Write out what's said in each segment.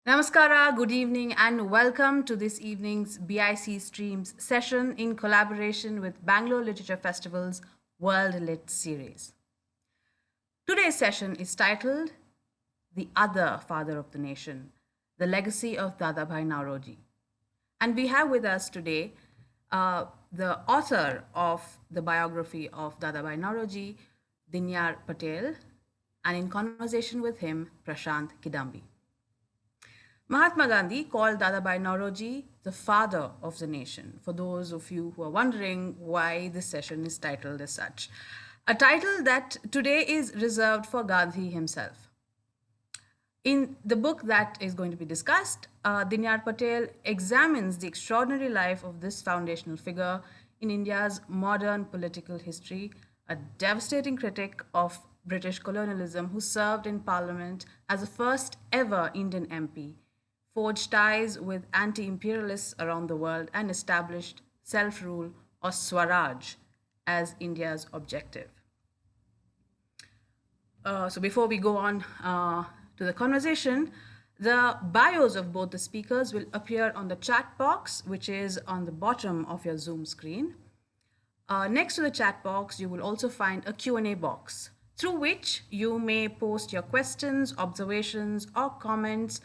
Namaskara, good evening, and welcome to this evening's BIC Streams session in collaboration with Bangalore Literature Festival's World Lit series. Today's session is titled The Other Father of the Nation, The Legacy of Dadabhai Naoroji. And we have with us today the author of the biography of Dadabhai Naoroji, Dinyar Patel, and in conversation with him, Prashant Kidambi. Mahatma Gandhi called Dadabhai Naoroji the father of the nation, for those of you who are wondering why this session is titled as such. A title that today is reserved for Gandhi himself. In the book that is going to be discussed, Dinyar Patel examines the extraordinary life of this foundational figure in India's modern political history, a devastating critic of British colonialism who served in Parliament as the first ever Indian MP, forged ties with anti-imperialists around the world, and established self-rule or Swaraj as India's objective. So before we go on to the conversation, the bios of both the speakers will appear on the chat box, which is on the bottom of your Zoom screen. Next to the chat box, you will also find a Q&A box through which you may post your questions, observations, or comments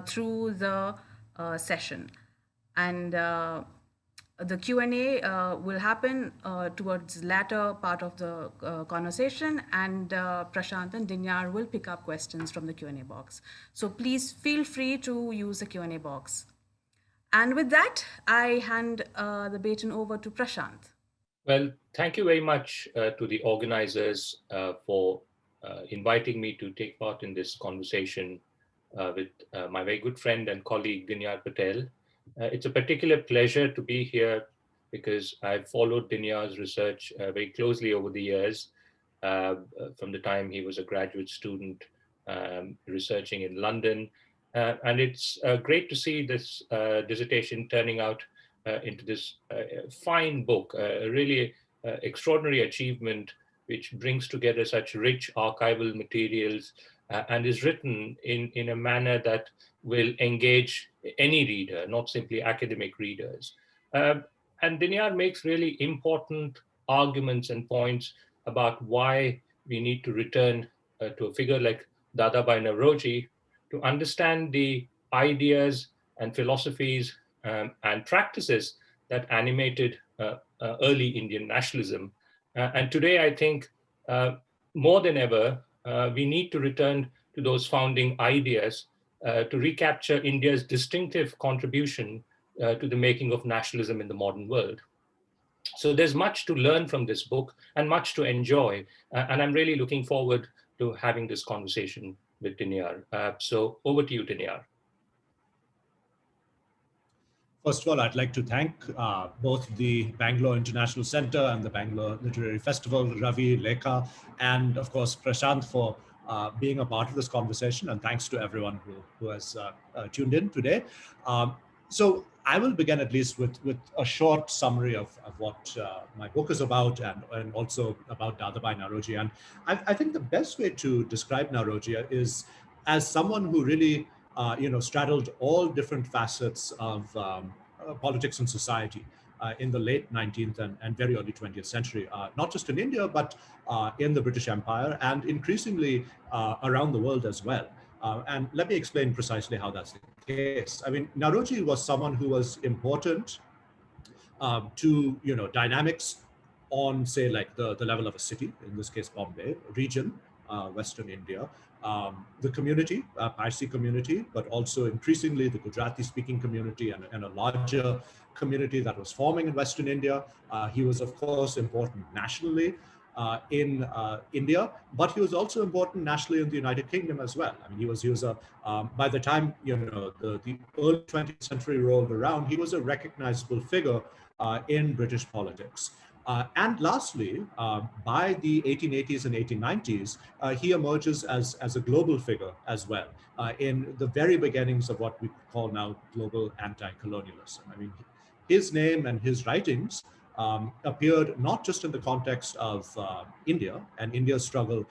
through the session. And the Q&A will happen towards the latter part of the conversation, and Prashant and Dinyar will pick up questions from the Q&A box. So please feel free to use the Q&A box. And with that, I hand the baton over to Prashant. Well, thank you very much to the organizers for inviting me to take part in this conversation with my very good friend and colleague, Dinyar Patel. It's a particular pleasure to be here because I've followed Dinyar's research very closely over the years, from the time he was a graduate student researching in London. And it's great to see this dissertation turning out into this fine book, a really extraordinary achievement which brings together such rich archival materials and is written in a manner that will engage any reader, not simply academic readers. And Dinyar makes really important arguments and points about why we need to return to a figure like Dadabhai Naoroji to understand the ideas and philosophies and practices that animated early Indian nationalism. And today, I think more than ever, we need to return to those founding ideas to recapture India's distinctive contribution to the making of nationalism in the modern world. So there's much to learn from this book and much to enjoy. And I'm really looking forward to having this conversation with Dinyar. So over to you, Dinyar. First of all, I'd like to thank both the Bangalore International Center and the Bangalore Literary Festival, Ravi, Lekha, and of course, Prashant for being a part of this conversation. And thanks to everyone who has tuned in today. So I will begin at least with a short summary of what my book is about and also about Dadabhai Naoroji. And I think the best way to describe Naoroji is as someone who really straddled all different facets of politics and society in the late 19th and very early 20th century, not just in India, but in the British Empire and increasingly around the world as well. And let me explain precisely how that's the case. I mean, Naoroji was someone who was important to dynamics on, say, like the level of a city, in this case, Bombay, region, Western India, the community, Parsi community, but also increasingly the Gujarati-speaking community and a larger community that was forming in Western India. He was, of course, important nationally in India, but he was also important nationally in the United Kingdom as well. I mean, he was by the time the early 20th century rolled around, he was a recognizable figure in British politics. And lastly, by the 1880s and 1890s, he emerges as a global figure as well in the very beginnings of what we call now global anti-colonialism. I mean, his name and his writings appeared not just in the context of India and India's struggle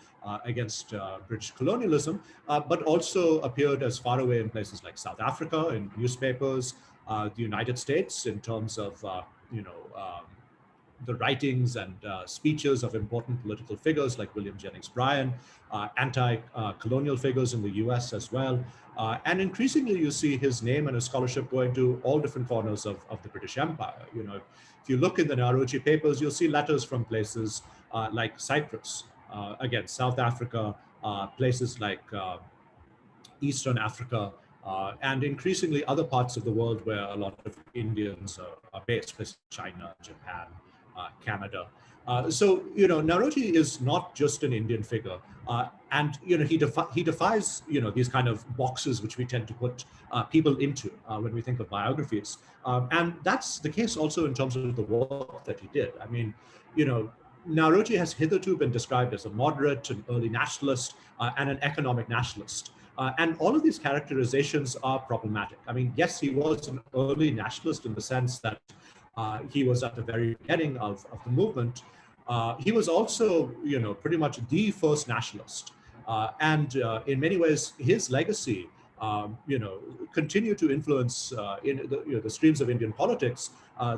against British colonialism, but also appeared as far away in places like South Africa in newspapers, the United States in terms of the writings and speeches of important political figures like William Jennings Bryan, anti-colonial figures in the US as well. And increasingly, you see his name and his scholarship going to all different corners of the British Empire. If you look in the Naoroji papers, you'll see letters from places like Cyprus, again, South Africa, places like Eastern Africa, and increasingly other parts of the world where a lot of Indians are based, places like China, Japan, Canada. Naoroji is not just an Indian figure, and he defies these kind of boxes which we tend to put people into when we think of biographies, and that's the case also in terms of the work that he did. I mean, Naoroji has hitherto been described as a moderate, an early nationalist, and an economic nationalist. And all of these characterizations are problematic. I mean, yes, he was an early nationalist in the sense that he was at the very beginning of the movement. He was also, pretty much the first nationalist. And in many ways, his legacy, continued to influence the streams of Indian politics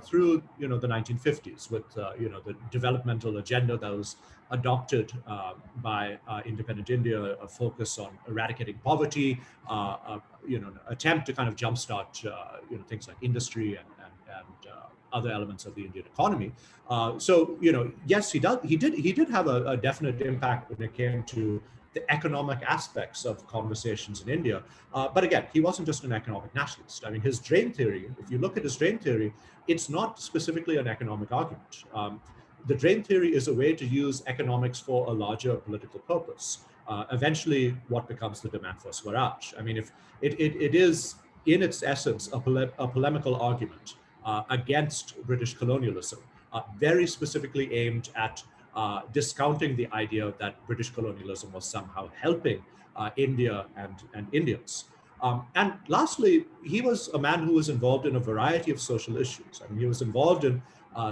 through, the 1950s with, the developmental agenda that was adopted by independent India, a focus on eradicating poverty, an attempt to kind of jumpstart, things like industry and other elements of the Indian economy. Yes, he did have a definite impact when it came to the economic aspects of conversations in India. But again, he wasn't just an economic nationalist. I mean, his drain theory, if you look at his drain theory, it's not specifically an economic argument. The drain theory is a way to use economics for a larger political purpose. Eventually, what becomes the demand for Swaraj? I mean, if it is in its essence a polemical argument against British colonialism, very specifically aimed at discounting the idea that British colonialism was somehow helping India and Indians. And lastly, he was a man who was involved in a variety of social issues. I mean, he was involved in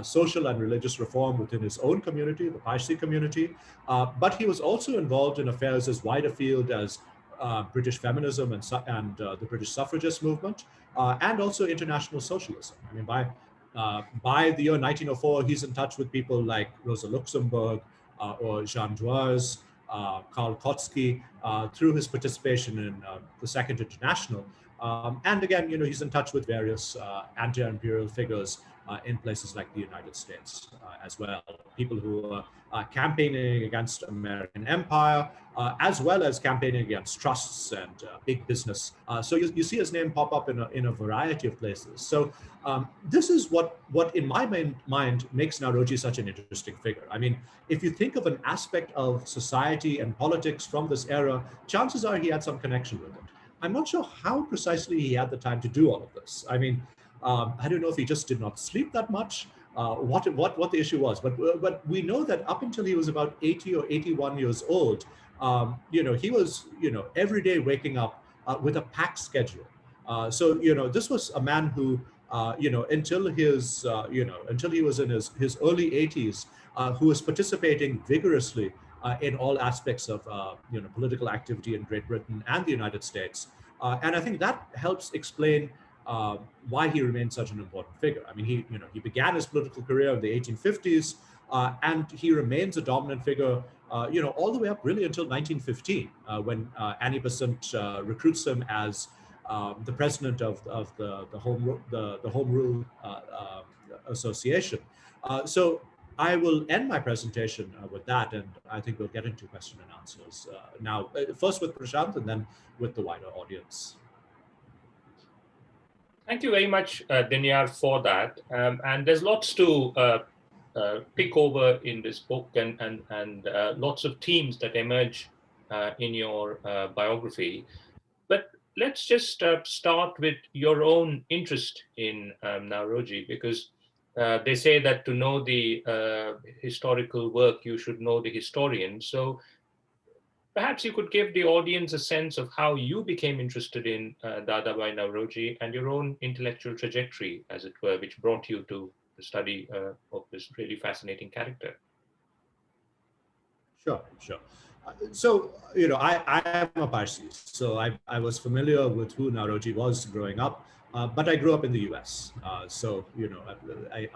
social and religious reform within his own community, the Parsi community, but he was also involved in affairs as wide afield as British feminism and the British suffragist movement, and also international socialism. I mean, by the year 1904, he's in touch with people like Rosa Luxemburg or Jean Dewars, Karl Kautsky, through his participation in the Second International. And again, he's in touch with various anti-imperial figures in places like the United States as well. People who are campaigning against American empire, as well as campaigning against trusts and big business. So you see his name pop up in a variety of places. So this is what in my mind makes Naoroji such an interesting figure. I mean, if you think of an aspect of society and politics from this era, chances are he had some connection with it. I'm not sure how precisely he had the time to do all of this. I mean, I don't know if he just did not sleep that much, what the issue was, but we know that up until he was about 80 or 81 years old, he was every day waking up with a packed schedule. So this was a man who until he was in his early 80s, who was participating vigorously in all aspects of political activity in Great Britain and the United States, and I think that helps explain why he remained such an important figure. I mean, he began his political career in the 1850s, and he remains a dominant figure, all the way up really until 1915, when Annie Besant recruits him as the president of the Home Rule Association. So I will end my presentation with that, and I think we'll get into question and answers now, first with Prashant and then with the wider audience. Thank you very much, Dinyar, for that. And there's lots to pick over in this book, and lots of themes that emerge in your biography. But let's just start with your own interest in Naoroji, because they say that to know the historical work, you should know the historian. So perhaps you could give the audience a sense of how you became interested in Dadabhai Naoroji and your own intellectual trajectory, as it were, which brought you to the study of this really fascinating character. Sure, sure. So, I am a Parsi, so I was familiar with who Naoroji was growing up, but I grew up in the US. So,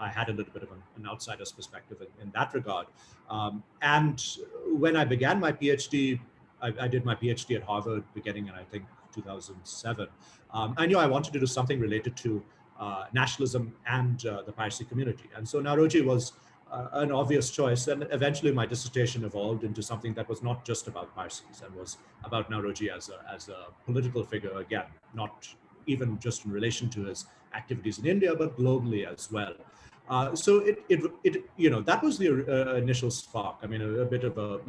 I had a little bit of an outsider's perspective in that regard. And when I began my PhD, I did my PhD at Harvard beginning in, I think, 2007. I knew I wanted to do something related to nationalism and the Parsi community. And so Naoroji was an obvious choice. And eventually my dissertation evolved into something that was not just about Parsis and was about Naoroji as a political figure, again, not even just in relation to his activities in India, but globally as well. So that was the initial spark. I mean, a bit of a,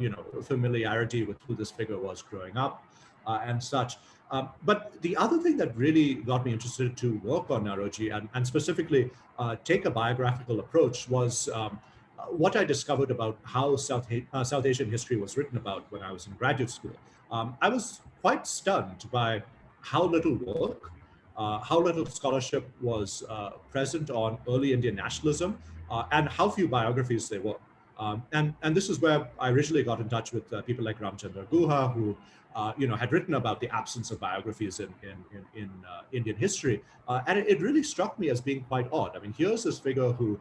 familiarity with who this figure was growing up and such. But the other thing that really got me interested to work on Naoroji and specifically take a biographical approach was what I discovered about how South Asian history was written about when I was in graduate school. I was quite stunned by how little work, how little scholarship was present on early Indian nationalism, and how few biographies there were. And this is where I originally got in touch with people like Ramchandra Guha, who had written about the absence of biographies in Indian history, and it really struck me as being quite odd. I mean, here's this figure who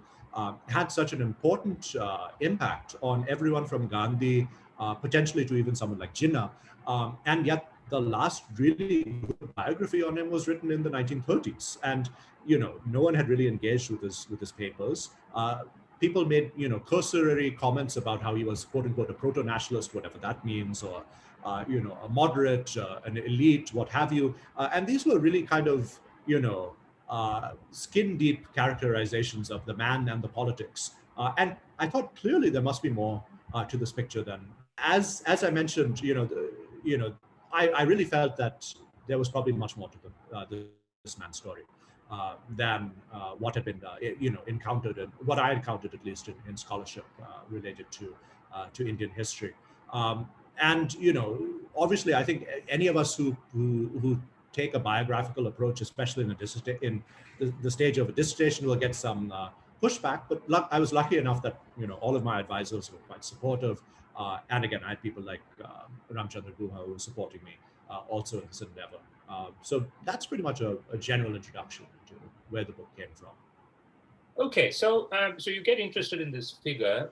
had such an important impact on everyone from Gandhi, potentially to even someone like Jinnah, and yet the last really good biography on him was written in the 1930s, and no one had really engaged with his papers. People made cursory comments about how he was quote unquote a proto-nationalist, whatever that means, or a moderate, an elite, what have you, and these were really kind of skin deep characterizations of the man and the politics. And I thought clearly there must be more to this picture than, as I mentioned, I really felt that there was probably much more to this man's story than what had been encountered, and what I encountered at least in scholarship related to Indian history. And obviously, I think any of us who take a biographical approach, especially in the stage of a dissertation, will get some pushback. But I was lucky enough that all of my advisors were quite supportive, and again, I had people like Ramchandra Guha who were supporting me also in this endeavor. So that's pretty much a general introduction to where the book came from. Okay, so you get interested in this figure.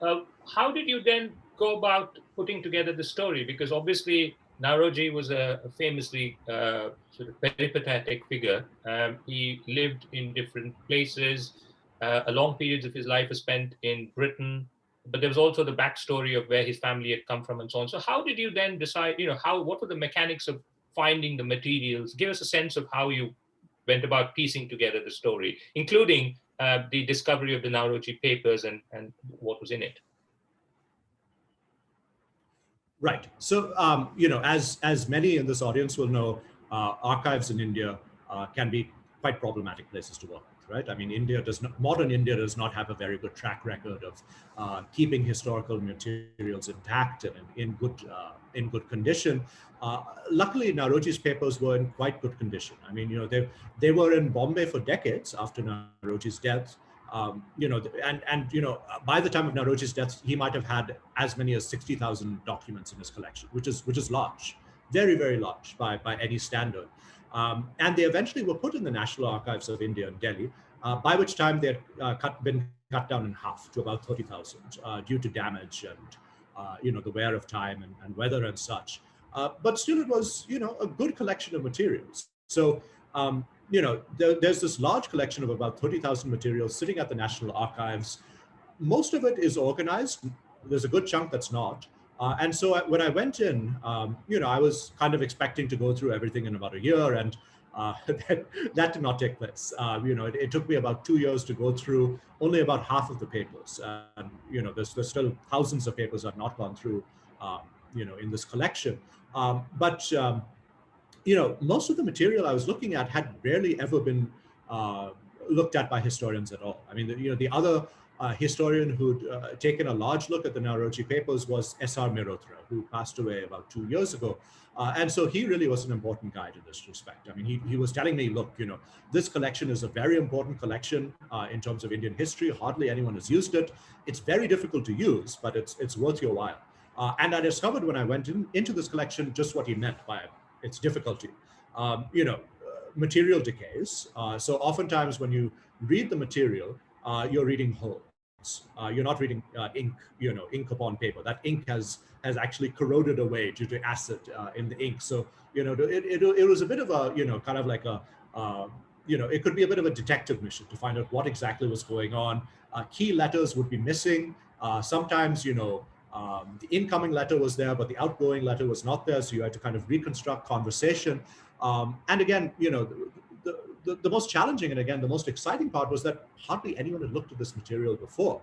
How did you then go about putting together the story? Because obviously Naoroji was a famously sort of peripatetic figure. He lived in different places. A long periods of his life was spent in Britain, but there was also the backstory of where his family had come from and so on. So how did you then decide, what were the mechanics of finding the materials? Give us a sense of how you went about piecing together the story, including the discovery of the Naoroji papers and what was in it. Right. So, as many in this audience will know, archives in India can be quite problematic places to work with, right? I mean, modern India does not have a very good track record of keeping historical materials intact and in good condition. Luckily, Naoroji's papers were in quite good condition. I mean, they were in Bombay for decades after Naoroji's death. By the time of Naoroji's death, he might have had as many as 60,000 documents in his collection, which is large, very, very large by any standard. And they eventually were put in the National Archives of India in Delhi, by which time they had been cut down in half to about 30,000 due to damage and the wear of time and weather and such. But still, it was a good collection of materials. So. There's this large collection of about 30,000 materials sitting at the National Archives. Most of it is organized. There's a good chunk that's not. And so when I went in, I was kind of expecting to go through everything in about a year, and that did not take place. It took me about 2 years to go through only about half of the papers. And, there's still thousands of papers I've not gone through, in this collection. Most of the material I was looking at had barely ever been looked at by historians at all. I mean, the other historian who'd taken a large look at the Naoroji papers was S.R. Mirotra, who passed away about 2 years ago. And so he really was an important guide in this respect. I mean, he was telling me, look, this collection is a very important collection in terms of Indian history. Hardly anyone has used it. It's very difficult to use, but it's worth your while. And I discovered when I went into this collection just what he meant by its difficulty. Material decays. So oftentimes when you read the material, you're reading holes. You're not reading ink upon paper. That ink has actually corroded away due to acid in the ink. So it was a bit of a kind of like a it could be a bit of a detective mission to find out what exactly was going on. Key letters would be missing. Sometimes the incoming letter was there, but the outgoing letter was not there. So you had to kind of reconstruct conversation. And again, the most challenging and again, the most exciting part was that hardly anyone had looked at this material before.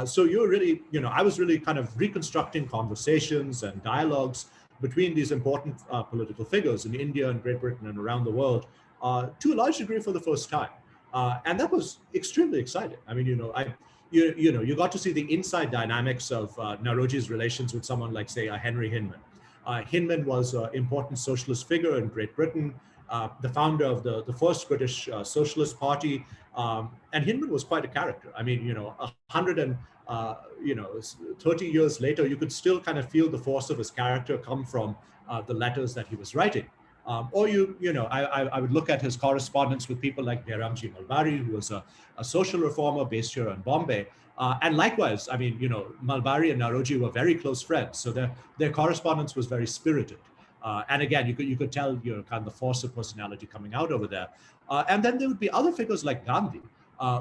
So you're really, I was really kind of reconstructing conversations and dialogues between these important political figures in India and Great Britain and around the world to a large degree for the first time. And that was extremely exciting. I mean, you got to see the inside dynamics of Naoroji's relations with someone like, say, Henry Hinman. Hinman was an important socialist figure in Great Britain, the founder of the first British Socialist Party, and Hinman was quite a character. I mean, 30 years later, you could still kind of feel the force of his character come from the letters that he was writing. I would look at his correspondence with people like Bairamji Malbari, who was a social reformer based here in Bombay. And likewise, I mean, Malbari and Naoroji were very close friends. So their correspondence was very spirited. And again, you could tell kind of the force of personality coming out over there. And then there would be other figures like Gandhi,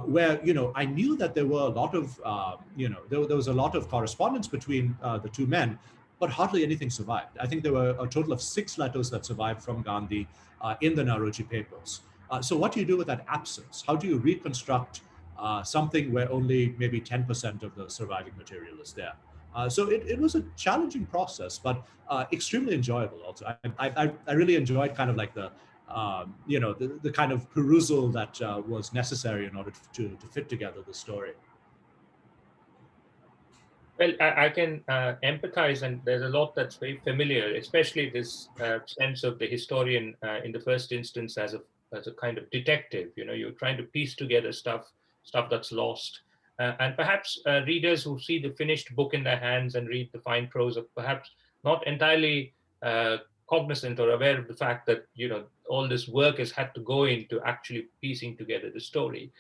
where I knew that there were a lot of there was a lot of correspondence between the two men, but hardly anything survived. I think there were a total of 6 letters that survived from Gandhi in the Naoroji papers. So what do you do with that absence? How do you reconstruct something where only maybe 10% of the surviving material is there? So it was a challenging process, but extremely enjoyable also. I really enjoyed kind of like the kind of perusal that was necessary in order to fit together the story. Well, I can empathize, and there's a lot that's very familiar, especially this sense of the historian in the first instance as a kind of detective. You're trying to piece together stuff that's lost. And perhaps readers who see the finished book in their hands and read the fine prose are perhaps not entirely cognizant or aware of the fact that all this work has had to go into actually piecing together the story.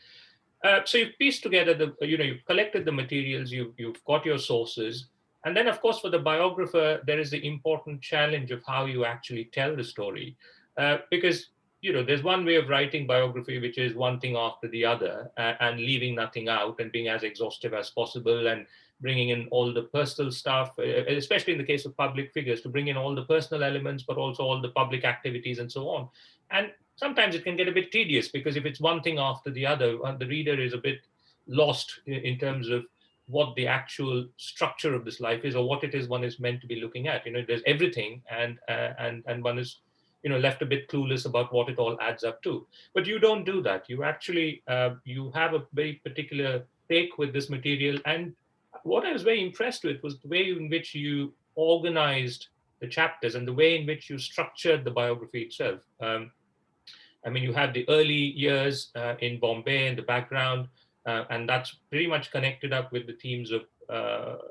So you've pieced together you've collected the materials, you've got your sources, and then of course for the biographer there is the important challenge of how you actually tell the story, because there's one way of writing biography, which is one thing after the other, and leaving nothing out and being as exhaustive as possible and bringing in all the personal stuff, especially in the case of public figures, to bring in all the personal elements, but also all the public activities and so on. And sometimes it can get a bit tedious because if it's one thing after the other, the reader is a bit lost in terms of what the actual structure of this life is or what it is one is meant to be looking at. There's everything, and one is left a bit clueless about what it all adds up to. But you don't do that. You actually you have a very particular take with this material. And what I was very impressed with was the way in which you organized the chapters and the way in which you structured the biography itself. I mean, you had the early years in Bombay in the background, and that's pretty much connected up with the themes of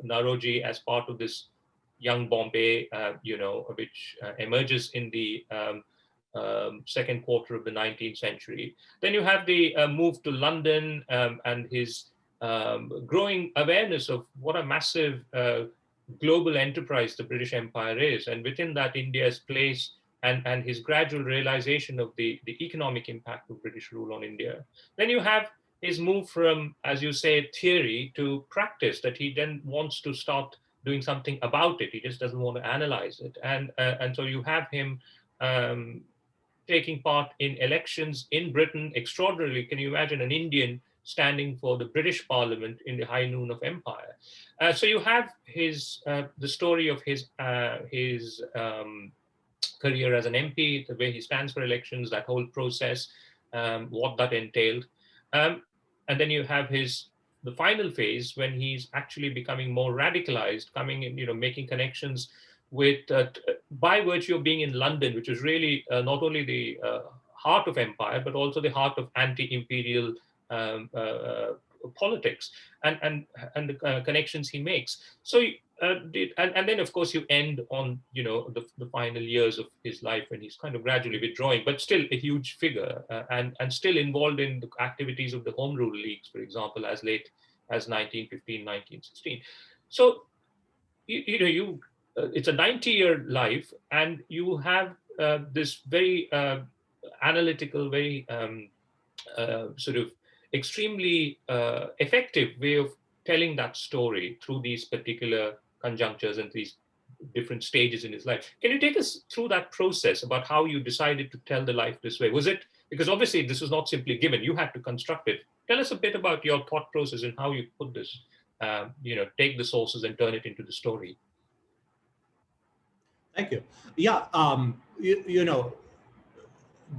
Naoroji as part of this young Bombay, which emerges in the second quarter of the 19th century. Then you have the move to London and his growing awareness of what a massive global enterprise the British Empire is, and within that India's place and his gradual realization of the economic impact of British rule on India. Then you have his move from, as you say, theory to practice, that he then wants to start doing something about it. He just doesn't want to analyze it. And so you have him taking part in elections in Britain. Extraordinarily, can you imagine an Indian standing for the British Parliament in the high noon of empire? So you have the story of his career as an MP, the way he stands for elections, that whole process, what that entailed. And then you have his the final phase when he's actually becoming more radicalized, coming in, making connections with, by virtue of being in London, which is really not only the heart of empire, but also the heart of anti-imperial um, uh, uh, politics, and the connections he makes. So, and then of course you end on the final years of his life when he's kind of gradually withdrawing, but still a huge figure, and still involved in the activities of the Home Rule Leagues, for example, as late as 1915, 1916. So it's a 90-year life, and you have this very analytical, very sort of extremely effective way of telling that story through these particular conjunctures and these different stages in his life. Can you take us through that process about how you decided to tell the life this way? Was it because obviously this was not simply given, you had to construct it. Tell us a bit about your thought process and how you put this, take the sources and turn it into the story. Thank you. Yeah,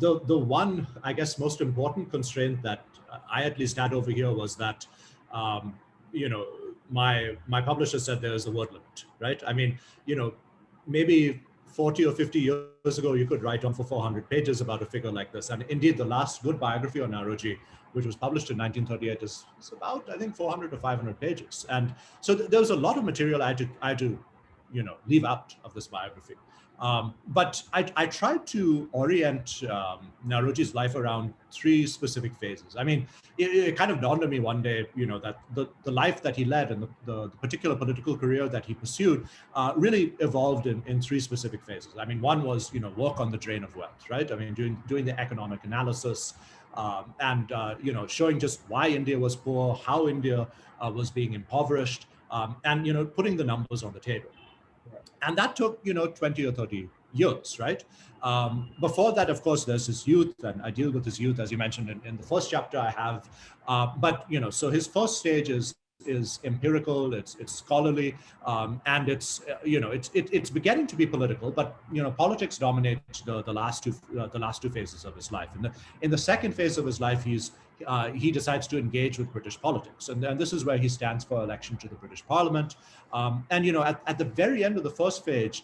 the one, I guess, most important constraint that I at least had over here was that, um, you know, my publisher said there is a word limit, right? I mean, maybe 40 or 50 years ago, you could write on for 400 pages about a figure like this. And indeed, the last good biography on Naoroji, which was published in 1938, is about, I think, 400 or 500 pages. And so there was a lot of material I had to leave out of this biography. But I tried to orient Naoroji's life around three specific phases. I mean, it kind of dawned on me one day, that the life that he led and the particular political career that he pursued really evolved in three specific phases. I mean, one was, work on the drain of wealth, right? I mean, doing the economic analysis, and showing just why India was poor, how India was being impoverished, and putting the numbers on the table. And that took 20 or 30 years, right? Before that, of course, there's his youth, and I deal with his youth, as you mentioned in the first chapter I have. But so his first stage is empirical, it's scholarly, and it's beginning to be political. But politics dominate the last two phases of his life. In the second phase of his life, he decides to engage with British politics, and this is where he stands for election to the British Parliament. And at the very end of the first phase,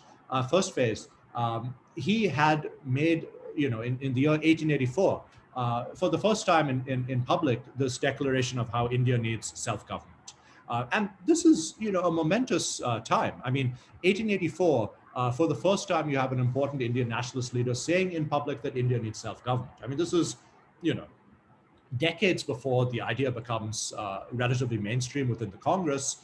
he had made in the year 1884 for the first time in public this declaration of how India needs self-government. And this is, a momentous time. I mean, 1884, for the first time, you have an important Indian nationalist leader saying in public that India needs self-government. I mean, this is, decades before the idea becomes relatively mainstream within the Congress,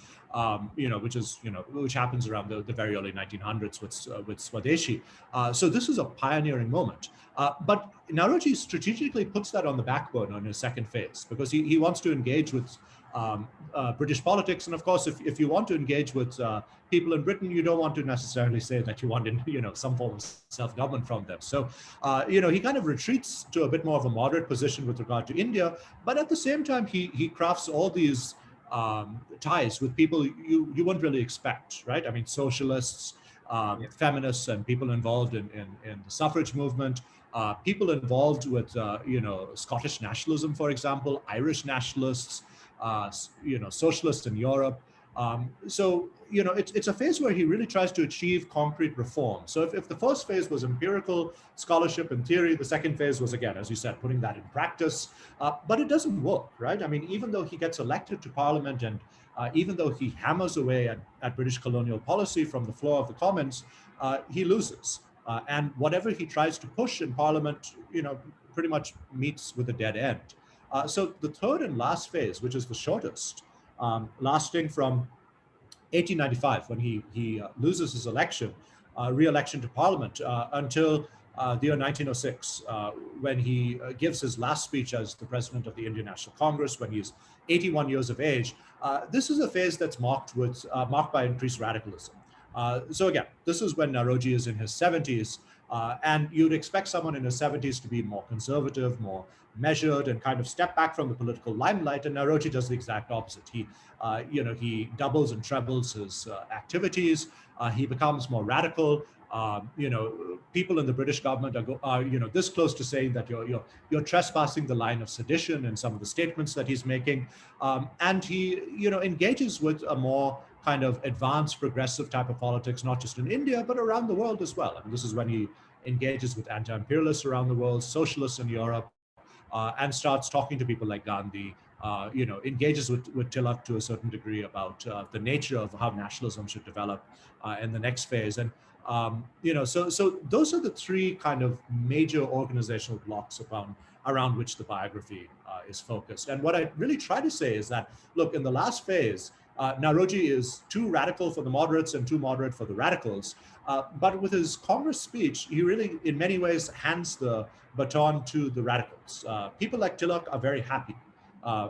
which happens around the very early 1900s with Swadeshi. So this is a pioneering moment. But Naoroji strategically puts that on the back burner in his second phase because he wants to engage with British politics. And of course, if you want to engage with people in Britain, you don't want to necessarily say that you want, some form of self-government from them. So, he kind of retreats to a bit more of a moderate position with regard to India. But at the same time, he crafts all these ties with people you wouldn't really expect, right? I mean, socialists, feminists, and people involved in the suffrage movement. People involved with, Scottish nationalism, for example, Irish nationalists, socialists in Europe. So, it's a phase where he really tries to achieve concrete reform. So if the first phase was empirical scholarship and theory, the second phase was, again, as you said, putting that in practice. But it doesn't work, right? I mean, even though he gets elected to Parliament and even though he hammers away at British colonial policy from the floor of the Commons, he loses. And whatever he tries to push in Parliament, pretty much meets with a dead end. So the third and last phase, which is the shortest, lasting from 1895, when he loses his re-election to Parliament, until the year 1906, when he gives his last speech as the president of the Indian National Congress, when he's 81 years of age. This is a phase that's marked by increased radicalism. So again, this is when Naoroji is in his 70s, and you'd expect someone in his 70s to be more conservative, more measured, and kind of step back from the political limelight. And Naoroji does the exact opposite. He doubles and trebles his activities. He becomes more radical. People in the British government are this close to saying that you're trespassing the line of sedition in some of the statements that he's making, and he engages with a more kind of advanced progressive type of politics, not just in India but around the world as well. I mean, this is when he engages with anti-imperialists around the world, socialists in Europe, and starts talking to people like Gandhi. Engages with Tilak to a certain degree about the nature of how nationalism should develop in the next phase. And so those are the three kind of major organizational blocks around which the biography is focused. And what I really try to say is that, look, in the last phase, Naoroji is too radical for the moderates and too moderate for the radicals. But with his Congress speech, he really, in many ways, hands the baton to the radicals. People like Tilak are very happy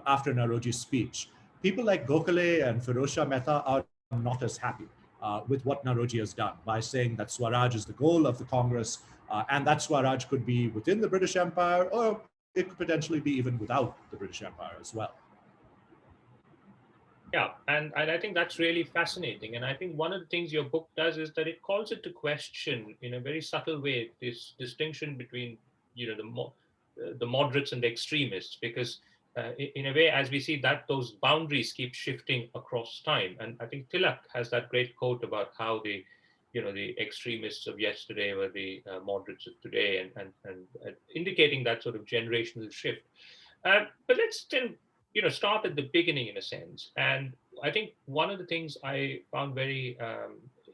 after Naoroji's speech. People like Gokhale and Firozshah Mehta are not as happy with what Naoroji has done by saying that Swaraj is the goal of the Congress, and that Swaraj could be within the British Empire, or it could potentially be even without the British Empire as well. Yeah, and I think that's really fascinating. And I think one of the things your book does is that it calls into question, in a very subtle way, this distinction between, the moderates and the extremists, because in a way, as we see that those boundaries keep shifting across time. And I think Tilak has that great quote about how the extremists of yesterday were the moderates of today, and indicating that sort of generational shift. But let's still start at the beginning in a sense. And I think one of the things I found very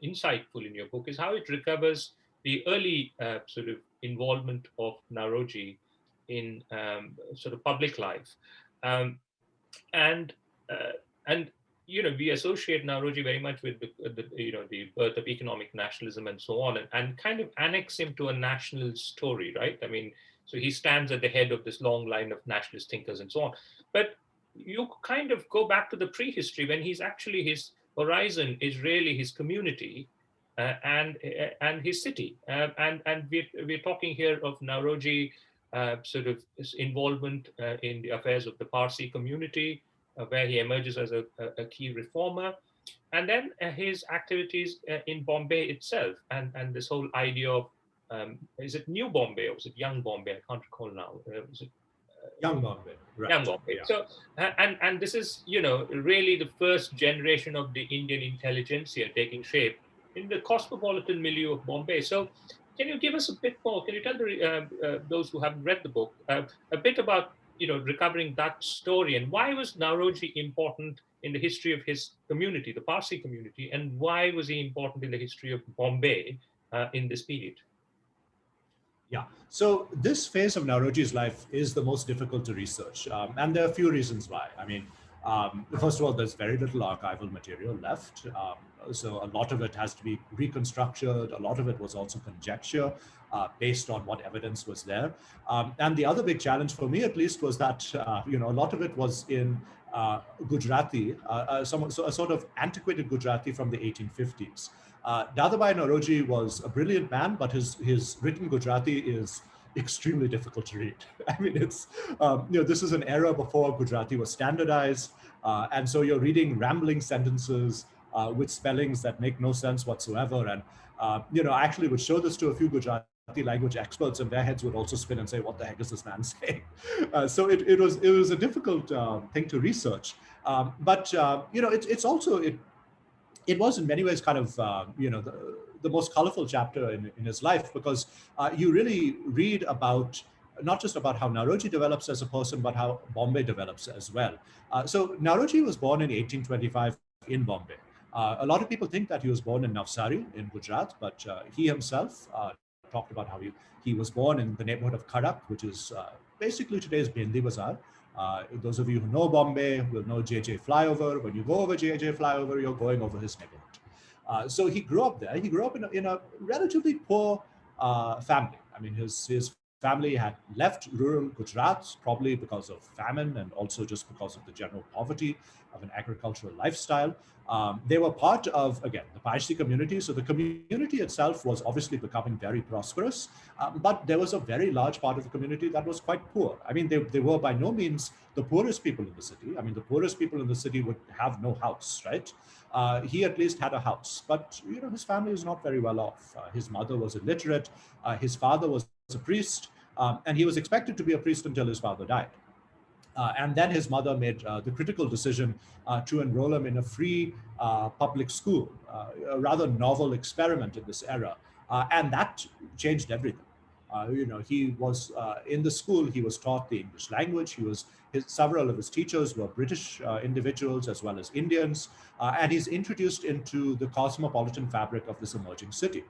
insightful in your book is how it recovers the early sort of involvement of Naoroji in sort of public life. Um, and uh, and we associate Naoroji very much with the birth of economic nationalism and so on, and kind of annex him to a national story, right? I mean, so he stands at the head of this long line of nationalist thinkers and so on. But you kind of go back to the prehistory when he's actually, his horizon is really his community and his city, and we're talking here of Naoroji sort of his involvement in the affairs of the Parsi community, where he emerges as a key reformer, and then his activities in Bombay itself, and this whole idea of is it New Bombay or was it Young Bombay? I can't recall now. Was it Young Bombay, right? Young Bombay. Yeah. So, and this is really the first generation of the Indian intelligentsia taking shape in the cosmopolitan milieu of Bombay. So, can you give us a bit more? Can you tell those who haven't read the book a bit about recovering that story, and why was Naoroji important in the history of his community, the Parsi community, and why was he important in the history of Bombay in this period? Yeah, so this phase of Naoroji's life is the most difficult to research, and there are a few reasons why. I mean, first of all, there's very little archival material left, so a lot of it has to be reconstructed. A lot of it was also conjecture based on what evidence was there. And the other big challenge for me, at least, was that a lot of it was in Gujarati, a sort of antiquated Gujarati from the 1850s. Dadabhai Naoroji was a brilliant man, but his written Gujarati is extremely difficult to read. I mean, it's this is an era before Gujarati was standardized, and so you're reading rambling sentences with spellings that make no sense whatsoever. And I actually would show this to a few Gujarati language experts, and their heads would also spin and say, "What the heck is this man saying?" So it was a difficult thing to research, but it's also it was in many ways kind of the most colorful chapter in his life, because you really read about not just about how Naoroji develops as a person, but how Bombay develops as well. So Naoroji was born in 1825 in Bombay. A lot of people think that he was born in Navsari in Gujarat, but he himself talked about how he was born in the neighborhood of Khadak, which is basically today's Bindi Bazaar. Those of you who know Bombay will know JJ Flyover. When you go over JJ Flyover, you're going over his neighborhood. So he grew up there. He grew up in a relatively poor family. I mean, his family had left rural Gujarat, probably because of famine and also just because of the general poverty of an agricultural lifestyle. They were part of, again, the Parsi community. So the community itself was obviously becoming very prosperous, but there was a very large part of the community that was quite poor. I mean, they were by no means the poorest people in the city. I mean, the poorest people in the city would have no house, right? He at least had a house, but his family was not very well off. His mother was illiterate. His father was a priest, and he was expected to be a priest until his father died. And then his mother made the critical decision to enroll him in a free public school, a rather novel experiment in this era. And that changed everything. He was in the school, he was taught the English language. Several of his teachers were British individuals as well as Indians. And he's introduced into the cosmopolitan fabric of this emerging city.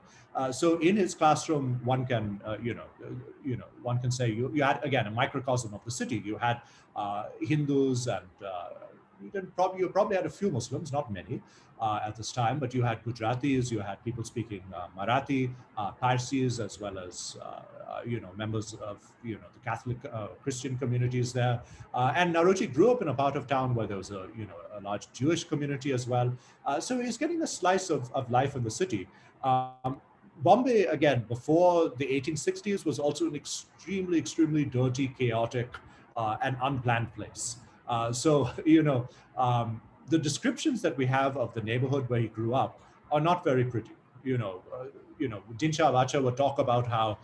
So in his classroom, one can, one can say you had, again, a microcosm of the city. You had Hindus and you probably had a few Muslims, not many at this time, but you had Gujaratis, you had people speaking Marathi, Parsis, as well as members of the Catholic Christian communities there. And Naoroji grew up in a part of town where there was a large Jewish community as well. So he's getting a slice of life in the city. Bombay, again, before the 1860s, was also an extremely, extremely dirty, chaotic, and unplanned place. The descriptions that we have of the neighborhood where he grew up are not very pretty. Dinsha Vacha would talk about how,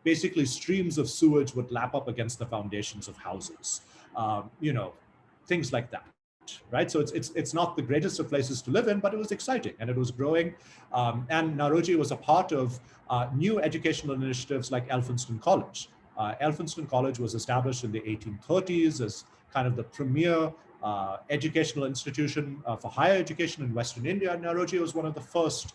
basically streams of sewage would lap up against the foundations of houses, things like that. Right, so it's not the greatest of places to live in, but it was exciting and it was growing. And Naoroji was a part of new educational initiatives like Elphinstone College. Elphinstone College was established in the 1830s as kind of the premier educational institution for higher education in Western India. And Naoroji was one of the first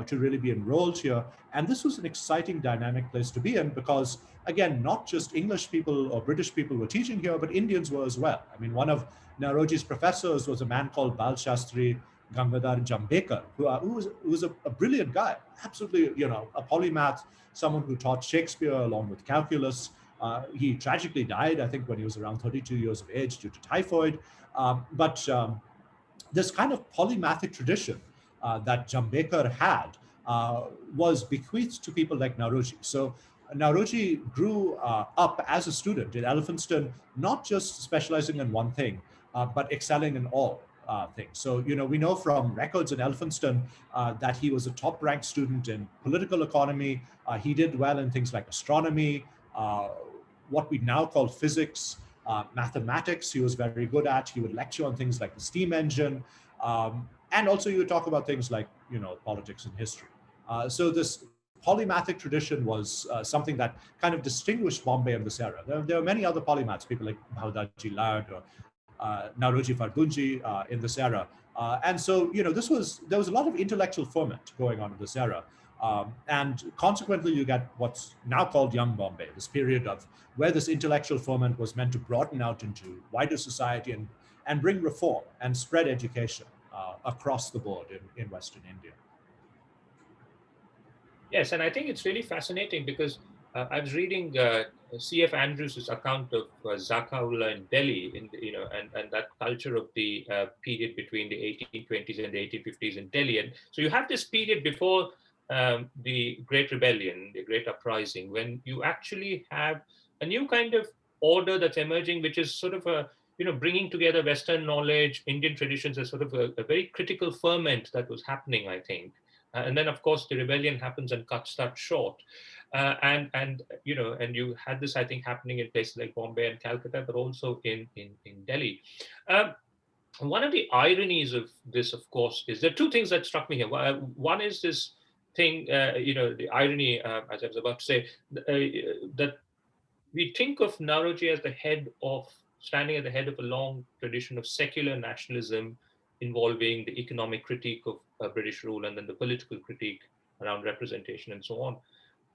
to really be enrolled here. And this was an exciting, dynamic place to be in because, again, not just English people or British people were teaching here, but Indians were as well. I mean, one of Naoroji's professors was a man called Bal Shastri Gangadhar Jambekar, who was a brilliant guy, absolutely, a polymath, someone who taught Shakespeare along with calculus. He tragically died, I think, when he was around 32 years of age due to typhoid. But this kind of polymathic tradition that Jambekar had was bequeathed to people like Naoroji. So Naoroji grew up as a student in Elphinstone, not just specializing in one thing, but excelling in all things. So, we know from records in Elphinstone that he was a top-ranked student in political economy. He did well in things like astronomy, what we now call physics, mathematics. He was very good at. He would lecture on things like the steam engine. And also you would talk about things like, politics and history. So this polymathic tradition was something that kind of distinguished Bombay in this era. There are many other polymaths, people like Bhaudaji Lad or Naoroji Fardunji in this era. And so, there was a lot of intellectual ferment going on in this era. And consequently, you get what's now called Young Bombay, this period of where this intellectual ferment was meant to broaden out into wider society and bring reform and spread education across the board in Western India. Yes, and I think it's really fascinating because I was reading C.F. Andrews' account of Zakaullah in Delhi, and that culture of the period between the 1820s and the 1850s in Delhi. And so you have this period before the Great Rebellion, the Great Uprising, when you actually have a new kind of order that's emerging, which is sort of bringing together Western knowledge, Indian traditions as sort of a very critical ferment that was happening, I think. And then, of course, the rebellion happens and cuts that short. And you had this, I think, happening in places like Bombay and Calcutta, but also in Delhi. One of the ironies of this, of course, is there are two things that struck me here. One is this thing, the irony, as I was about to say, that we think of Naoroji as standing at the head of a long tradition of secular nationalism involving the economic critique of British rule and then the political critique around representation and so on.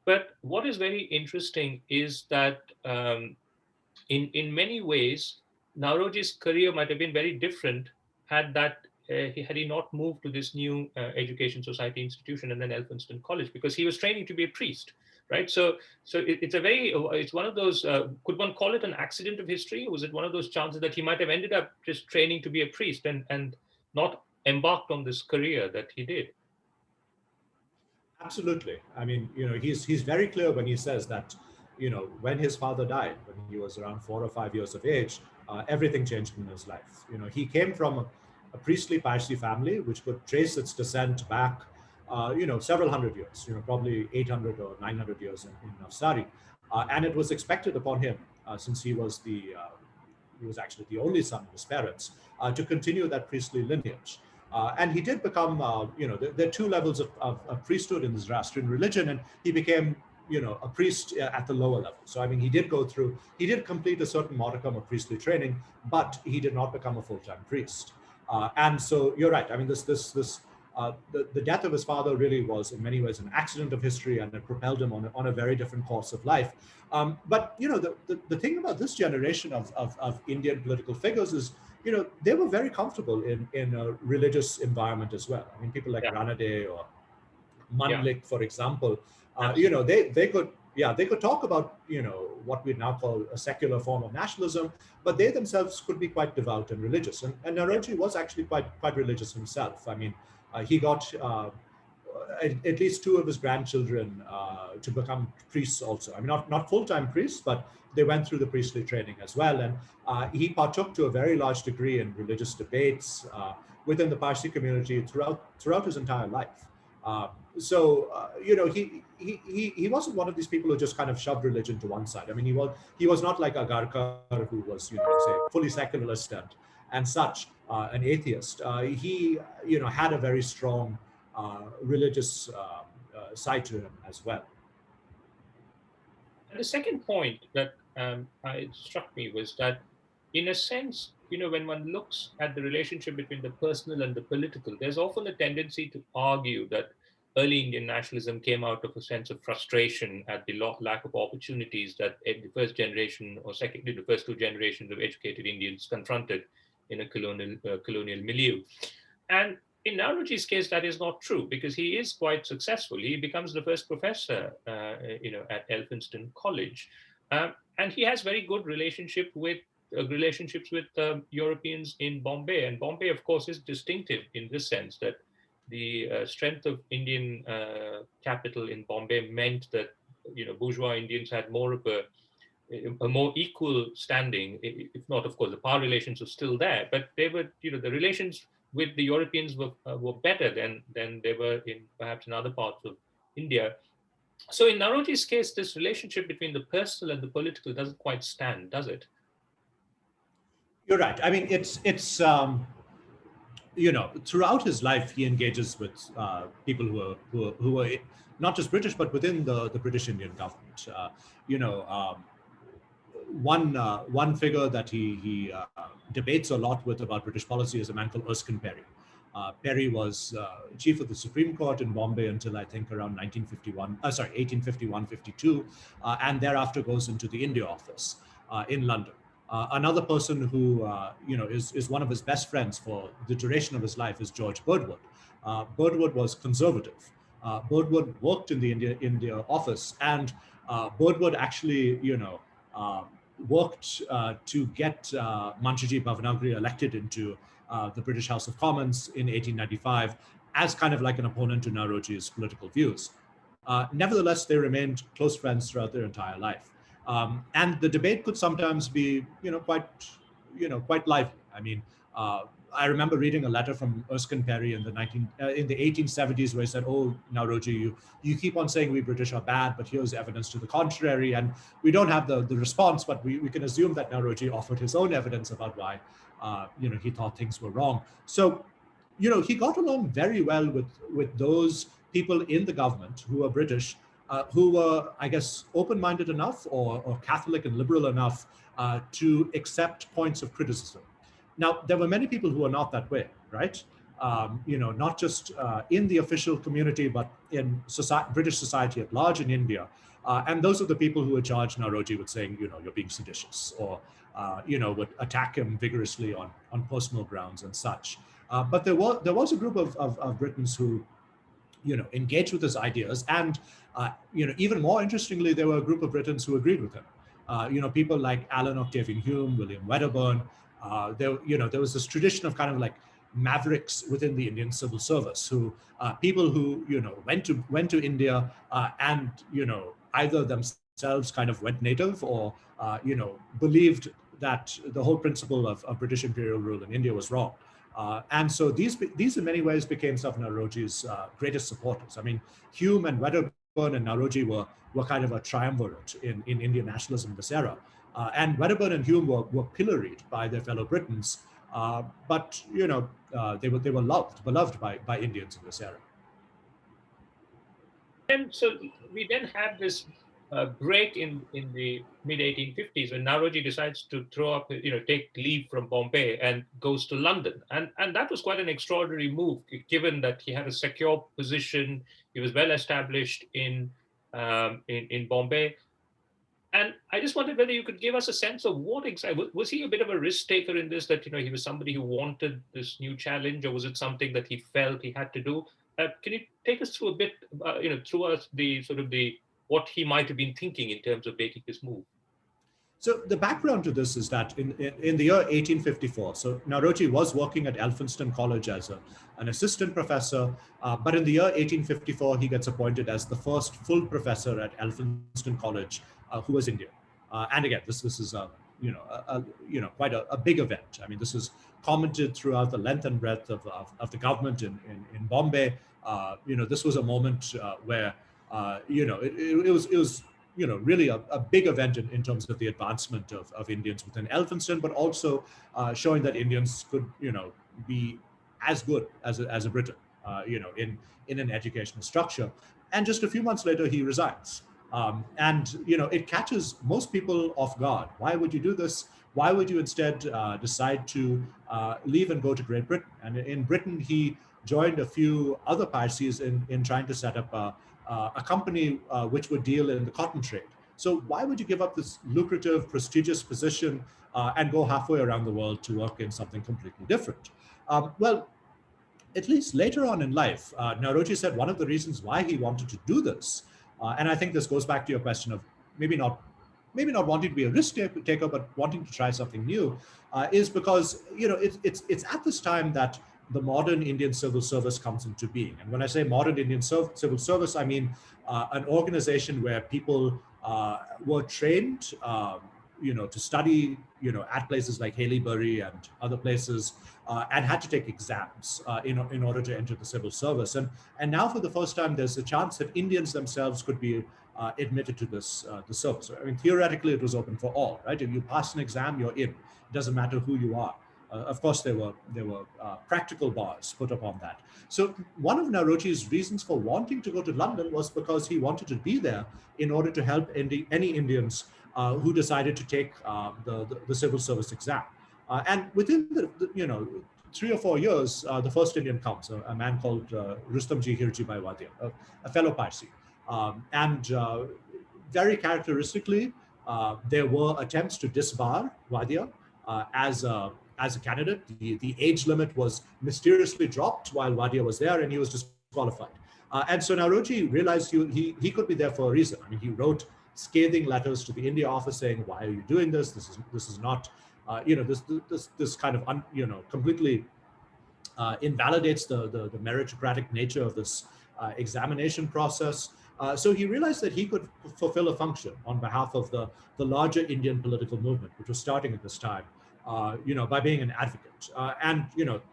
But what is very interesting is that in many ways, Naoroji's career might have been very different had he not moved to this new education society institution and then Elphinstone College, because he was training to be a priest. right? It's one of those, could one call it an accident of history? Was it one of those chances that he might have ended up just training to be a priest and not embarked on this career that he did? Absolutely. I mean, he's very clear when he says that, when his father died, when he was around 4 or 5 years of age, everything changed in his life. He came from a priestly Parsi family, which could trace its descent back, several hundred years, probably 800 or 900 years in Navsari. And it was expected upon him, since he was actually the only son of his parents, to continue that priestly lineage. And he did become, there are two levels of priesthood in the Zoroastrian religion, and he became, a priest at the lower level. So, I mean, he did complete a certain modicum of priestly training, but he did not become a full-time priest. And so you're right. I mean, the death of his father really was in many ways an accident of history, and it propelled him on a very different course of life. But the thing about this generation of Indian political figures is, they were very comfortable in a religious environment as well. I mean, people like Yeah. Ranade or Manlik, for example, Absolutely. they could talk about, what we now call a secular form of nationalism, but they themselves could be quite devout and religious. And Naoroji was actually quite religious himself. I mean, he got at least two of his grandchildren to become priests also. I mean, not full-time priests, but they went through the priestly training as well. And he partook to a very large degree in religious debates within the Parsi community throughout his entire life. He wasn't one of these people who just kind of shoved religion to one side. I mean, he was not like Agarkar, who was, say, fully secularist and such, an atheist. He had a very strong religious side to him as well. And the second point that it struck me was that, in a sense, when one looks at the relationship between the personal and the political, there's often a tendency to argue that early Indian nationalism came out of a sense of frustration at the lack of opportunities that the first generation, or secondly, the first two generations of educated Indians confronted in a colonial milieu. And in Naoroji's case, that is not true, because he is quite successful. He becomes the first professor, at Elphinstone College, and he has very good relationships with Europeans in Bombay. And Bombay, of course, is distinctive in this sense that the strength of Indian capital in Bombay meant that bourgeois Indians had more of a more equal standing, if not, of course, the power relations were still there, but they were, the relations with the Europeans were better than they were perhaps in other parts of India. So in Naoroji's case, this relationship between the personal and the political doesn't quite stand, does it? You're right. I mean, it's throughout his life, he engages with people who are not just British, but within the British Indian government. One figure that he debates a lot with about British policy is a man called Erskine Perry. Perry was chief of the Supreme Court in Bombay until I think around 1851-52, and thereafter goes into the India office in London. Another person who is one of his best friends for the duration of his life is George Birdwood. Birdwood was conservative. Birdwood worked in the India office, and Birdwood actually worked to get Manshiji Bhavanagri elected into the British House of Commons in 1895 as kind of like an opponent to Naoroji's political views. Nevertheless, they remained close friends throughout their entire life. And the debate could sometimes be, quite lively. I mean, I remember reading a letter from Erskine Perry in the 1870s where he said, "Oh, Naoroji, you keep on saying we British are bad, but here's evidence to the contrary." And we don't have the response, but we can assume that Naoroji offered his own evidence about why, he thought things were wrong. So, he got along very well with those people in the government who were British, who were, I guess, open-minded enough or Catholic and liberal enough to accept points of criticism. Now, there were many people who were not that way, right? Not just in the official community, but in British society at large in India. And those are the people who would charge Naoroji with saying, you're being seditious, or, would attack him vigorously on personal grounds and such. But there was a group of Britons who engage with his ideas. And, even more interestingly, there were a group of Britons who agreed with him. People like Alan Octavian Hume, William Wedderburn. There was this tradition of kind of like mavericks within the Indian civil service, who people who went to India and either themselves kind of went native or believed that the whole principle of British imperial rule in India was wrong. And so these in many ways became some of Naoroji's greatest supporters. I mean, Hume and Wedderburn and Naoroji were kind of a triumvirate in Indian nationalism in this era. And Wedderburn and Hume were pilloried by their fellow Britons, but they were beloved by Indians in this era. And so we then have this break in the mid 1850s when Naoroji decides to take leave from Bombay and goes to London. And that was quite an extraordinary move, given that he had a secure position. He was well established in Bombay. And I just wondered whether you could give us a sense of what exactly, was he a bit of a risk taker in this, that, he was somebody who wanted this new challenge, or was it something that he felt he had to do? Can you take us through a bit, through us what he might have been thinking in terms of making this move? So the background to this is that in the year 1854, so Naoroji was working at Elphinstone College as an assistant professor, but in the year 1854, he gets appointed as the first full professor at Elphinstone College, who was Indian. And again, this is quite a big event. I mean, this is commented throughout the length and breadth of the government in Bombay. This was a moment where it was really a big event in terms of the advancement of Indians within Elphinstone, but also showing that Indians could, be as good as a Briton, in an educational structure. And just a few months later, he resigns. It catches most people off guard. Why would you do this? Why would you instead decide to leave and go to Great Britain? And in Britain, he joined a few other Parsis in trying to set up a company which would deal in the cotton trade. So why would you give up this lucrative, prestigious position and go halfway around the world to work in something completely different? Well, at least later on in life, Naoroji said one of the reasons why he wanted to do this, and I think this goes back to your question of maybe not wanting to be a risk taker, but wanting to try something new, is because it's at this time that the modern Indian civil service comes into being. And when I say modern Indian civil service, I mean an organization where people were trained, to study, at places like Haileybury and other places, and had to take exams in order to enter the civil service. And now, for the first time, there's a chance that Indians themselves could be admitted to this the service. I mean, theoretically, it was open for all, right? If you pass an exam, you're in. It doesn't matter who you are. Of course, there were practical bars put upon that. So one of Naoroji's reasons for wanting to go to London was because he wanted to be there in order to help any Indians who decided to take the civil service exam. And within the 3 or 4 years, the first Indian comes, a man called Rustamji Hirjibhai Wadia, a fellow Parsi. Very characteristically, there were attempts to disbar Wadia as a candidate. The age limit was mysteriously dropped while Wadia was there, and he was disqualified. And so Naoroji realized he could be there for a reason. I mean, he wrote scathing letters to the India office saying, "Why are you doing this? This is not, this kind of completely invalidates the meritocratic nature of this examination process." So he realized that he could fulfill a function on behalf of the larger Indian political movement, which was starting at this time, by being an advocate. And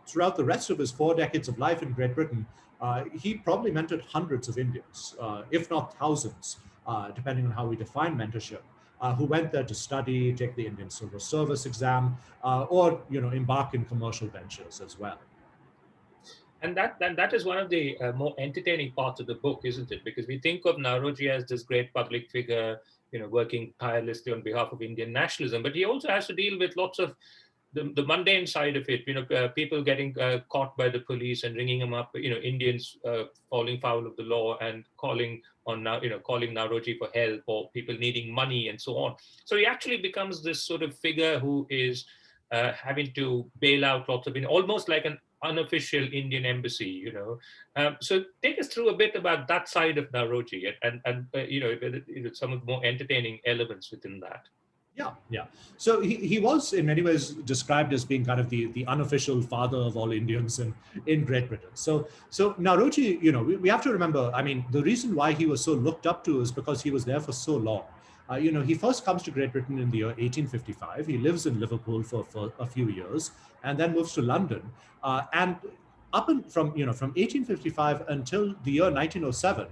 throughout the rest of his 4 decades of life in Great Britain, he probably mentored hundreds of Indians, if not thousands, depending on how we define mentorship, who went there to study, take the Indian Civil Service exam, or embark in commercial ventures as well. And that is one of the more entertaining parts of the book, isn't it? Because we think of Naoroji as this great public figure, working tirelessly on behalf of Indian nationalism, but he also has to deal with lots of the mundane side of it. People getting caught by the police and ringing him up. Indians falling foul of the law and calling Naoroji for help, or people needing money and so on. So he actually becomes this sort of figure who is having to bail out lots of almost like an unofficial Indian embassy, So take us through a bit about that side of Nauroji and some of the more entertaining elements within that. Yeah, yeah. So he was in many ways described as being kind of the unofficial father of all Indians in Great Britain. So Nauroji, we have to remember, I mean, the reason why he was so looked up to is because he was there for so long. He first comes to Great Britain in the year 1855. He lives in Liverpool for a few years and then moves to London. And from 1855 until the year 1907,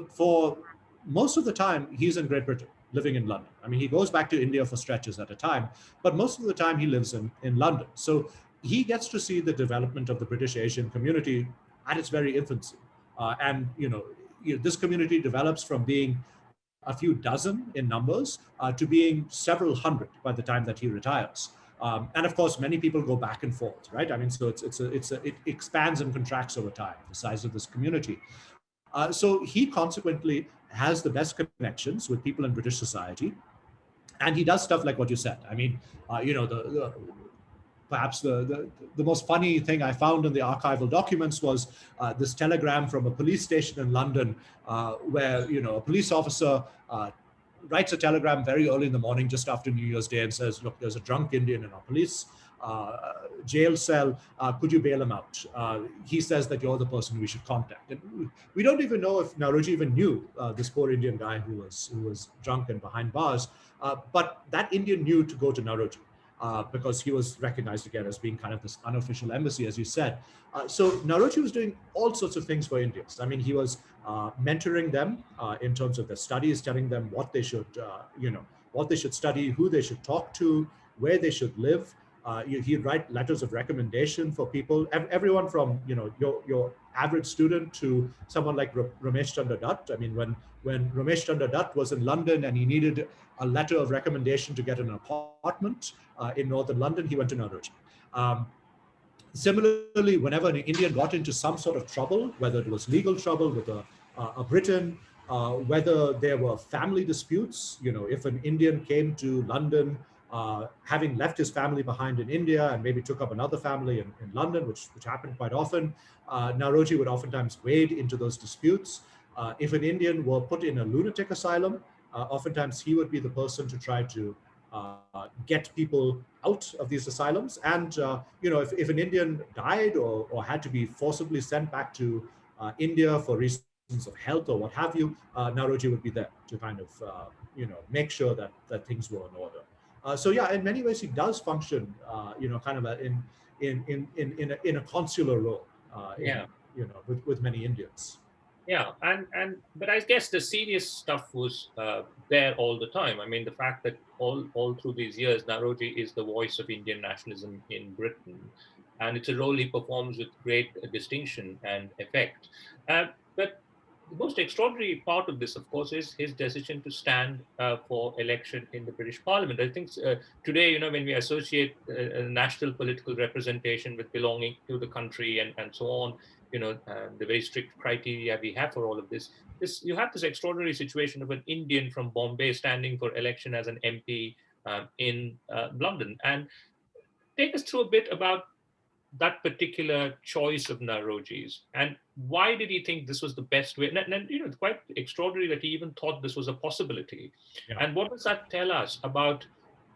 for most of the time he's in Great Britain, living in London. I mean, he goes back to India for stretches at a time, but most of the time he lives in London. So he gets to see the development of the British Asian community at its very infancy. This community develops from being a few dozen in numbers to being several hundred by the time that he retires. And of course, many people go back and forth, right? I mean, so it expands and contracts over time, the size of this community. So he consequently has the best connections with people in British society, and he does stuff like what you said. I mean, perhaps the most funny thing I found in the archival documents was this telegram from a police station in London, where a police officer writes a telegram very early in the morning, just after New Year's Day, and says, "Look, there's a drunk Indian in our police jail cell. Could you bail him out?" He says that you're the person we should contact. And we don't even know if Nauroji even knew this poor Indian guy who was drunk and behind bars. But that Indian knew to go to Nauroji. Because he was recognized again as being kind of this unofficial embassy, as you said. So Nauroji was doing all sorts of things for Indians. I mean, he was mentoring them in terms of their studies, telling them what they should, what they should study, who they should talk to, where they should live. He'd write letters of recommendation for people, everyone from your average student to someone like Ramesh Chandra Dutt. I mean, when Ramesh Chandra Dutt was in London and he needed a letter of recommendation to get an apartment in northern London, he went to Nauroji. Similarly, whenever an Indian got into some sort of trouble, whether it was legal trouble with a Briton, whether there were family disputes, if an Indian came to London having left his family behind in India and maybe took up another family in London, which happened quite often, Nauroji would oftentimes wade into those disputes. If an Indian were put in a lunatic asylum, oftentimes he would be the person to try to get people out of these asylums. And, if an Indian died or had to be forcibly sent back to India for reasons of health or what have you, Nauroji would be there to kind of, make sure that things were in order. So yeah, in many ways, he does function, kind of in a consular role, with many Indians. Yeah, but I guess the serious stuff was there all the time. I mean, the fact that all through these years, Nauroji is the voice of Indian nationalism in Britain, and it's a role he performs with great distinction and effect. But the most extraordinary part of this, of course, is his decision to stand for election in the British Parliament. I think today, when we associate national political representation with belonging to the country and so on, the very strict criteria we have for all of this, you have this extraordinary situation of an Indian from Bombay standing for election as an MP in London. And take us through a bit about that particular choice of Nauroji's, and why did he think this was the best way? And it's quite extraordinary that he even thought this was a possibility. Yeah. And what does that tell us about,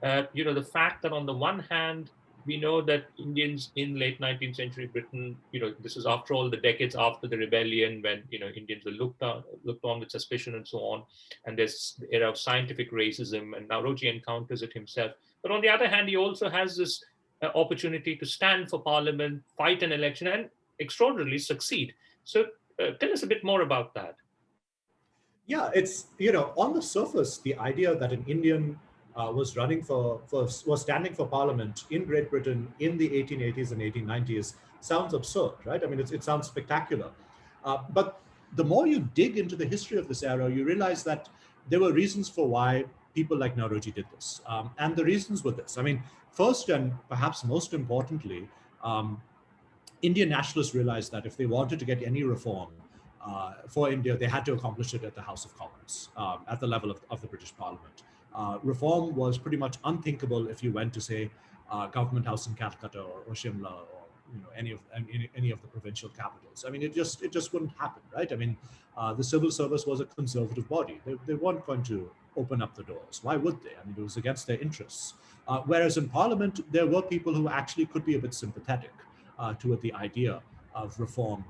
the fact that on the one hand, we know that Indians in late 19th century Britain, this is after all the decades after the rebellion when, Indians were looked on with suspicion and so on. And there's the era of scientific racism, and Nauroji encounters it himself. But on the other hand, he also has this opportunity to stand for parliament, fight an election, and extraordinarily succeed. So tell us a bit more about that. Yeah, it's, on the surface, the idea that an Indian was standing for parliament in Great Britain in the 1880s and 1890s sounds absurd, right? I mean, it sounds spectacular. But the more you dig into the history of this era, you realize that there were reasons for why people like Nauroji did this. And the reasons were this. I mean, first and perhaps most importantly, Indian nationalists realized that if they wanted to get any reform for India, they had to accomplish it at the House of Commons, at the level of the British Parliament. Reform was pretty much unthinkable if you went to, say, Government House in Calcutta or Shimla or any of the provincial capitals. I mean, it just wouldn't happen, right? I mean, the civil service was a conservative body. They weren't going to open up the doors. Why would they? I mean, it was against their interests. Whereas in Parliament, there were people who actually could be a bit sympathetic toward the idea of reform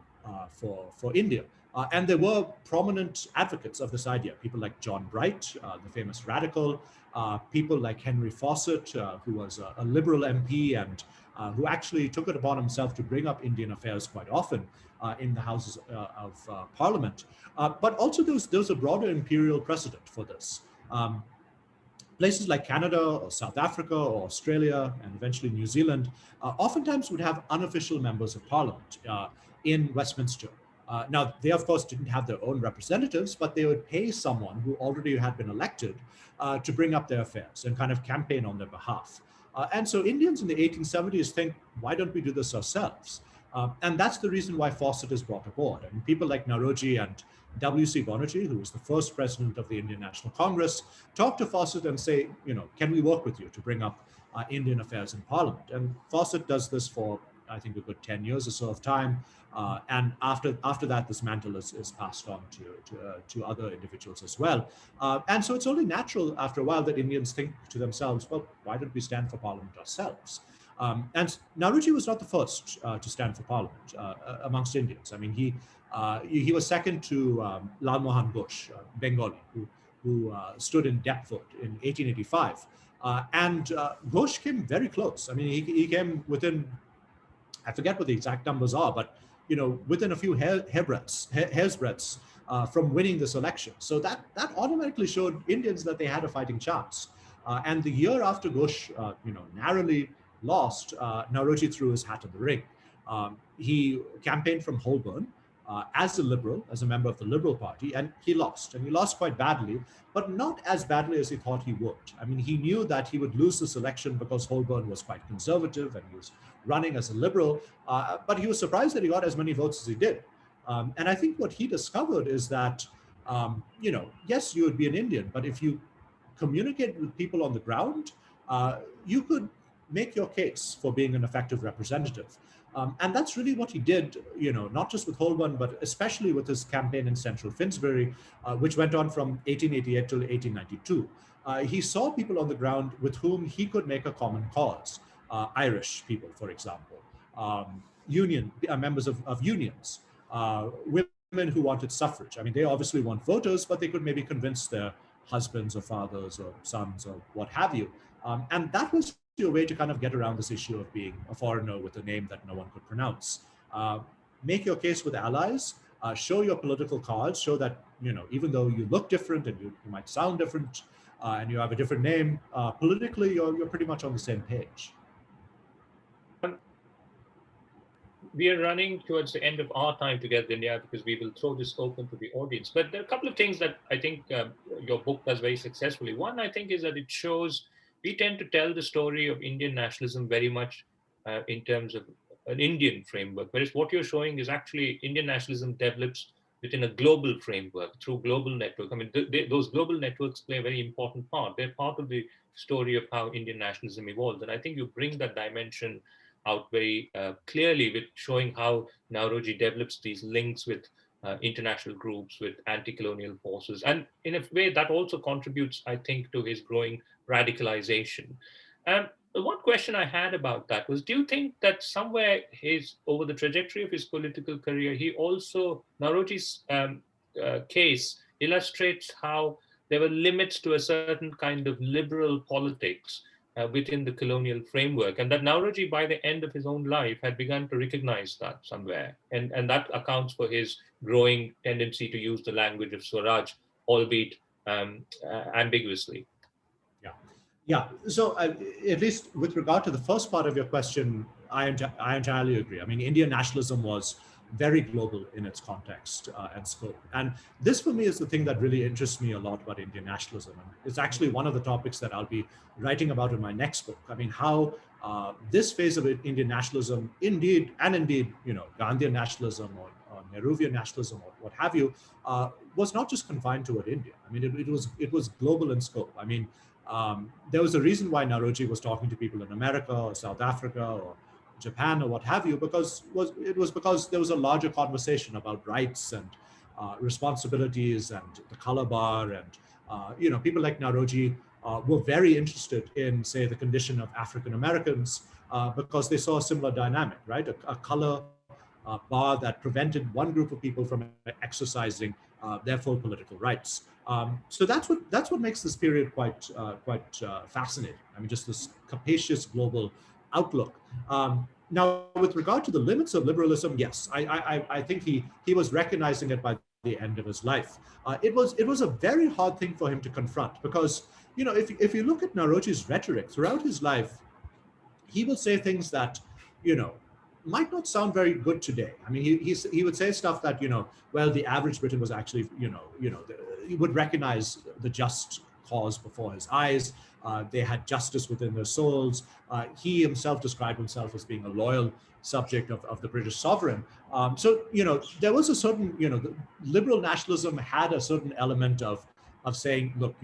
for India. And there were prominent advocates of this idea, people like John Bright, the famous radical, people like Henry Fawcett, who was a Liberal MP and who actually took it upon himself to bring up Indian affairs quite often in the Houses of Parliament. But also there was a broader imperial precedent for this. Places like Canada or South Africa or Australia and eventually New Zealand oftentimes would have unofficial members of parliament in Westminster. Now, they of course didn't have their own representatives, but they would pay someone who already had been elected to bring up their affairs and kind of campaign on their behalf. And so Indians in the 1870s think, why don't we do this ourselves? And that's the reason why Fawcett is brought aboard. I mean, people like Naoroji and W.C. Banerjee, who was the first president of the Indian National Congress, talk to Fawcett and say, can we work with you to bring up Indian affairs in Parliament? And Fawcett does this for, I think, a good 10 years or so of time. And after that, this mantle is passed on to other individuals as well. And so it's only natural after a while that Indians think to themselves, well, why don't we stand for Parliament ourselves? And Naoroji was not the first to stand for Parliament amongst Indians. I mean, he was second to Lal Mohan Ghosh, Bengali, who stood in Deptford in 1885. And Ghosh came very close. I mean, he came within, I forget what the exact numbers are, but within a few hair's breadths from winning this election. So that automatically showed Indians that they had a fighting chance. And the year after Ghosh, narrowly lost, Naoroji threw his hat in the ring. He campaigned from Holborn as a Liberal, as a member of the Liberal Party, and he lost. And he lost quite badly, but not as badly as he thought he would. I mean, he knew that he would lose this election because Holborn was quite conservative and he was running as a Liberal, but he was surprised that he got as many votes as he did. And I think what he discovered is that, yes, you would be an Indian, but if you communicate with people on the ground, you could make your case for being an effective representative. And that's really what he did, not just with Holborn, but especially with his campaign in Central Finsbury, which went on from 1888 till 1892. He saw people on the ground with whom he could make a common cause. Irish people, for example, members of unions, women who wanted suffrage. I mean, they obviously want voters, but they could maybe convince their husbands or fathers or sons or what have you. And that was a way to kind of get around this issue of being a foreigner with a name that no one could pronounce. Make your case with allies, show your political cards, show that, even though you look different and you might sound different and you have a different name, politically, you're pretty much on the same page. We are running towards the end of our time together, Dinyar, because we will throw this open to the audience. But there are a couple of things that I think your book does very successfully. One, I think, is that it shows we tend to tell the story of Indian nationalism very much in terms of an Indian framework, whereas what you're showing is actually Indian nationalism develops within a global framework through global network. I mean, those global networks play a very important part. They're part of the story of how Indian nationalism evolved. And I think you bring that dimension out very clearly with showing how Naoroji develops these links with international groups, with anti-colonial forces. And in a way that also contributes, I think, to his growing radicalization. The one question I had about that was, do you think that somewhere over the trajectory of his political career, Naoroji's case illustrates how there were limits to a certain kind of liberal politics within the colonial framework, and that Naoroji, by the end of his own life, had begun to recognize that somewhere. And that accounts for his growing tendency to use the language of Swaraj, albeit ambiguously. Yeah. So at least with regard to the first part of your question, I entirely agree. I mean, Indian nationalism was very global in its context and scope. And this for me is the thing that really interests me a lot about Indian nationalism. And it's actually one of the topics that I'll be writing about in my next book. I mean, how this phase of Indian nationalism, indeed, Gandhian nationalism or Nehruvian nationalism or what have you, was not just confined toward India. I mean, it was global in scope. I mean, there was a reason why Naoroji was talking to people in America or South Africa or Japan or what have you, because it was because there was a larger conversation about rights and responsibilities and the color bar, and people like Naoroji were very interested in, say, the condition of African Americans because they saw a similar dynamic, right? A color bar that prevented one group of people from exercising their full political rights. So that's what makes this period quite fascinating. I mean, just this capacious global outlook. Now, with regard to the limits of liberalism, yes, I think he was recognizing it by the end of his life. It was a very hard thing for him to confront because if you look at Naoroji's rhetoric throughout his life, he will say things that you know might not sound very good today. I mean, he would say stuff that well, the average Briton was actually he would recognize the just cause before his eyes. They had justice within their souls. He himself described himself as being a loyal subject of the British sovereign. So there was a certain the liberal nationalism had a certain element of saying, look,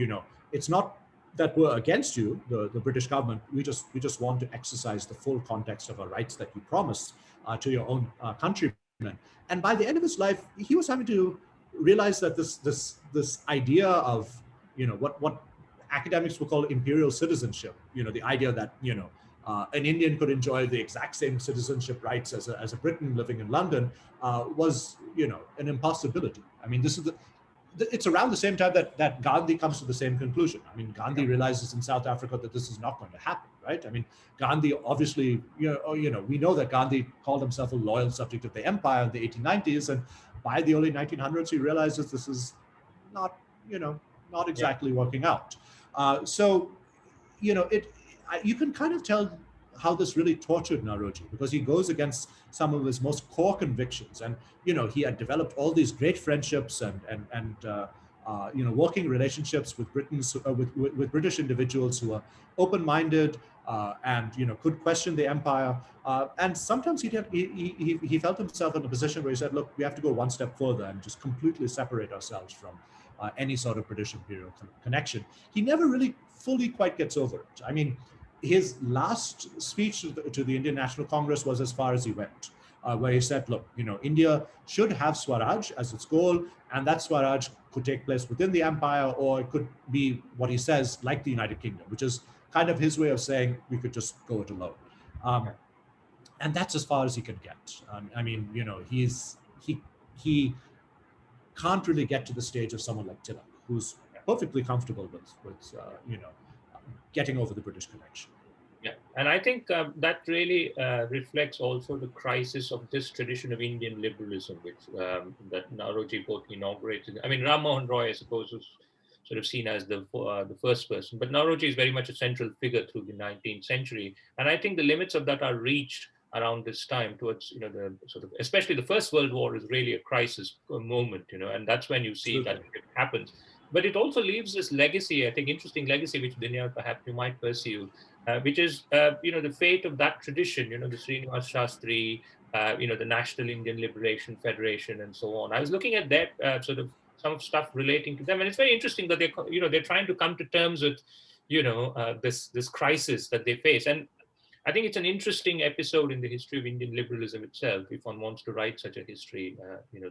it's not that we're against you, the British government. We just want to exercise the full context of our rights that you promised to your own countrymen. And by the end of his life, he was having to realize that this idea of what academics would call imperial citizenship, the idea that an Indian could enjoy the exact same citizenship rights as a Briton living in London was an impossibility. I mean, it's around the same time that Gandhi comes to the same conclusion. I mean, Gandhi realizes in South Africa that this is not going to happen, right? I mean, Gandhi obviously, we know that Gandhi called himself a loyal subject of the empire in the 1890s, and by the early 1900s, he realizes this is not, not exactly working out. So, you can kind of tell how this really tortured Naoroji, because he goes against some of his most core convictions. And he had developed all these great friendships and working relationships with with British individuals who are open-minded and could question the empire. And sometimes he felt himself in a position where he said, look, we have to go one step further and just completely separate ourselves from any sort of British imperial connection. He never really fully quite gets over it. I mean, his last speech to the Indian National Congress was as far as he went, where he said, look, India should have Swaraj as its goal, and that Swaraj could take place within the empire, or it could be what he says, like the United Kingdom, which is kind of his way of saying we could just go it alone. And that's as far as he could get. I mean, he can't really get to the stage of someone like Tilak, who's perfectly comfortable with getting over the British connection. Yeah, and I think that really reflects also the crisis of this tradition of Indian liberalism, which that Naoroji both inaugurated. I mean, Ram Mohan Roy, I suppose, was sort of seen as the first person, but Naoroji is very much a central figure through the 19th century, and I think the limits of that are reached around this time towards the sort of, especially the First World War is really a crisis moment, and that's when you see that it happens. But it also leaves this legacy, I think, interesting legacy, which Dinyar, perhaps you might pursue, which is, the fate of that tradition, the Srinivas Shastri, the National Indian Liberation Federation, and so on. I was looking at that sort of some stuff relating to them, and it's very interesting that they're trying to come to terms with, this crisis that they face. And I think it's an interesting episode in the history of Indian liberalism itself, if one wants to write such a history,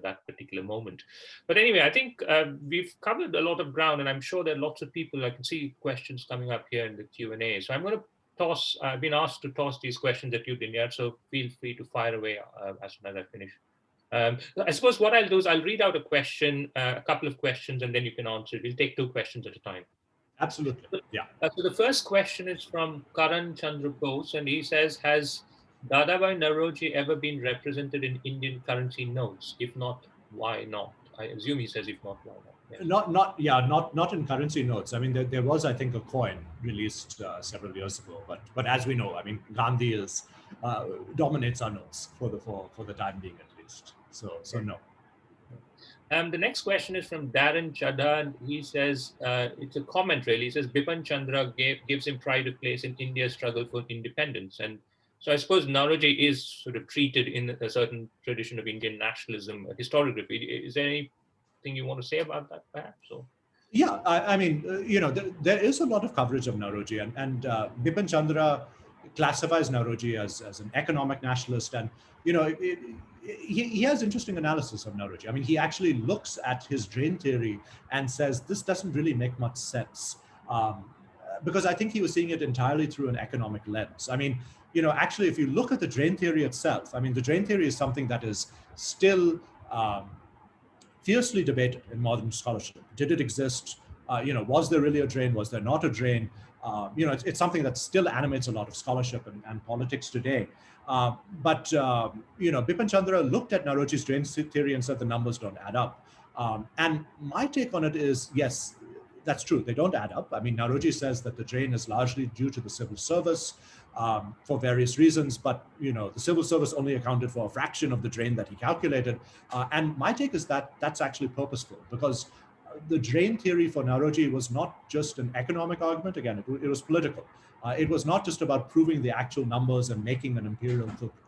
that particular moment. But anyway, I think we've covered a lot of ground, and I'm sure there are lots of people. I can see questions coming up here in the Q&A. So I'm going to toss, I've been asked to toss these questions at you, Dinyar, so feel free to fire away as soon as I finish. I suppose what I'll do is I'll read out a question, a couple of questions, and then you can answer. We'll take 2 questions at a time. Absolutely, yeah. So the first question is from Karan Chandra Bose, and he says, has Dadabhai Naoroji ever been represented in Indian currency notes? If not, why not? I assume he says, if not, why not? Yes. Not in currency notes. I mean, there was, I think, a coin released several years ago, but as we know, I mean, Gandhi dominates our notes for the time being, at least. So no. The next question is from Darren Chadha, and he says, it's a comment really. He says, Bipan Chandra gives him pride of place in India's struggle for independence. And So I suppose Naoroji is sort of treated in a certain tradition of Indian nationalism, historiography. Is there anything you want to say about that, perhaps? Or? Yeah, I mean, there is a lot of coverage of Naoroji, and Bipin Chandra classifies Naoroji as an economic nationalist, and he has interesting analysis of Naoroji. I mean, he actually looks at his drain theory and says this doesn't really make much sense, because I think he was seeing it entirely through an economic lens. I mean, actually, if you look at the drain theory itself, I mean, the drain theory is something that is still fiercely debated in modern scholarship. Did it exist? Was there really a drain? Was there not a drain? It's something that still animates a lot of scholarship and politics today. Bipin Chandra looked at Naoroji's drain theory and said the numbers don't add up. And my take on it is, yes, that's true. They don't add up. I mean, Naoroji says that the drain is largely due to the civil service for various reasons, but the civil service only accounted for a fraction of the drain that he calculated. And my take is that that's actually purposeful, because the drain theory for Naoroji was not just an economic argument. Again, it was political. It was not just about proving the actual numbers and making an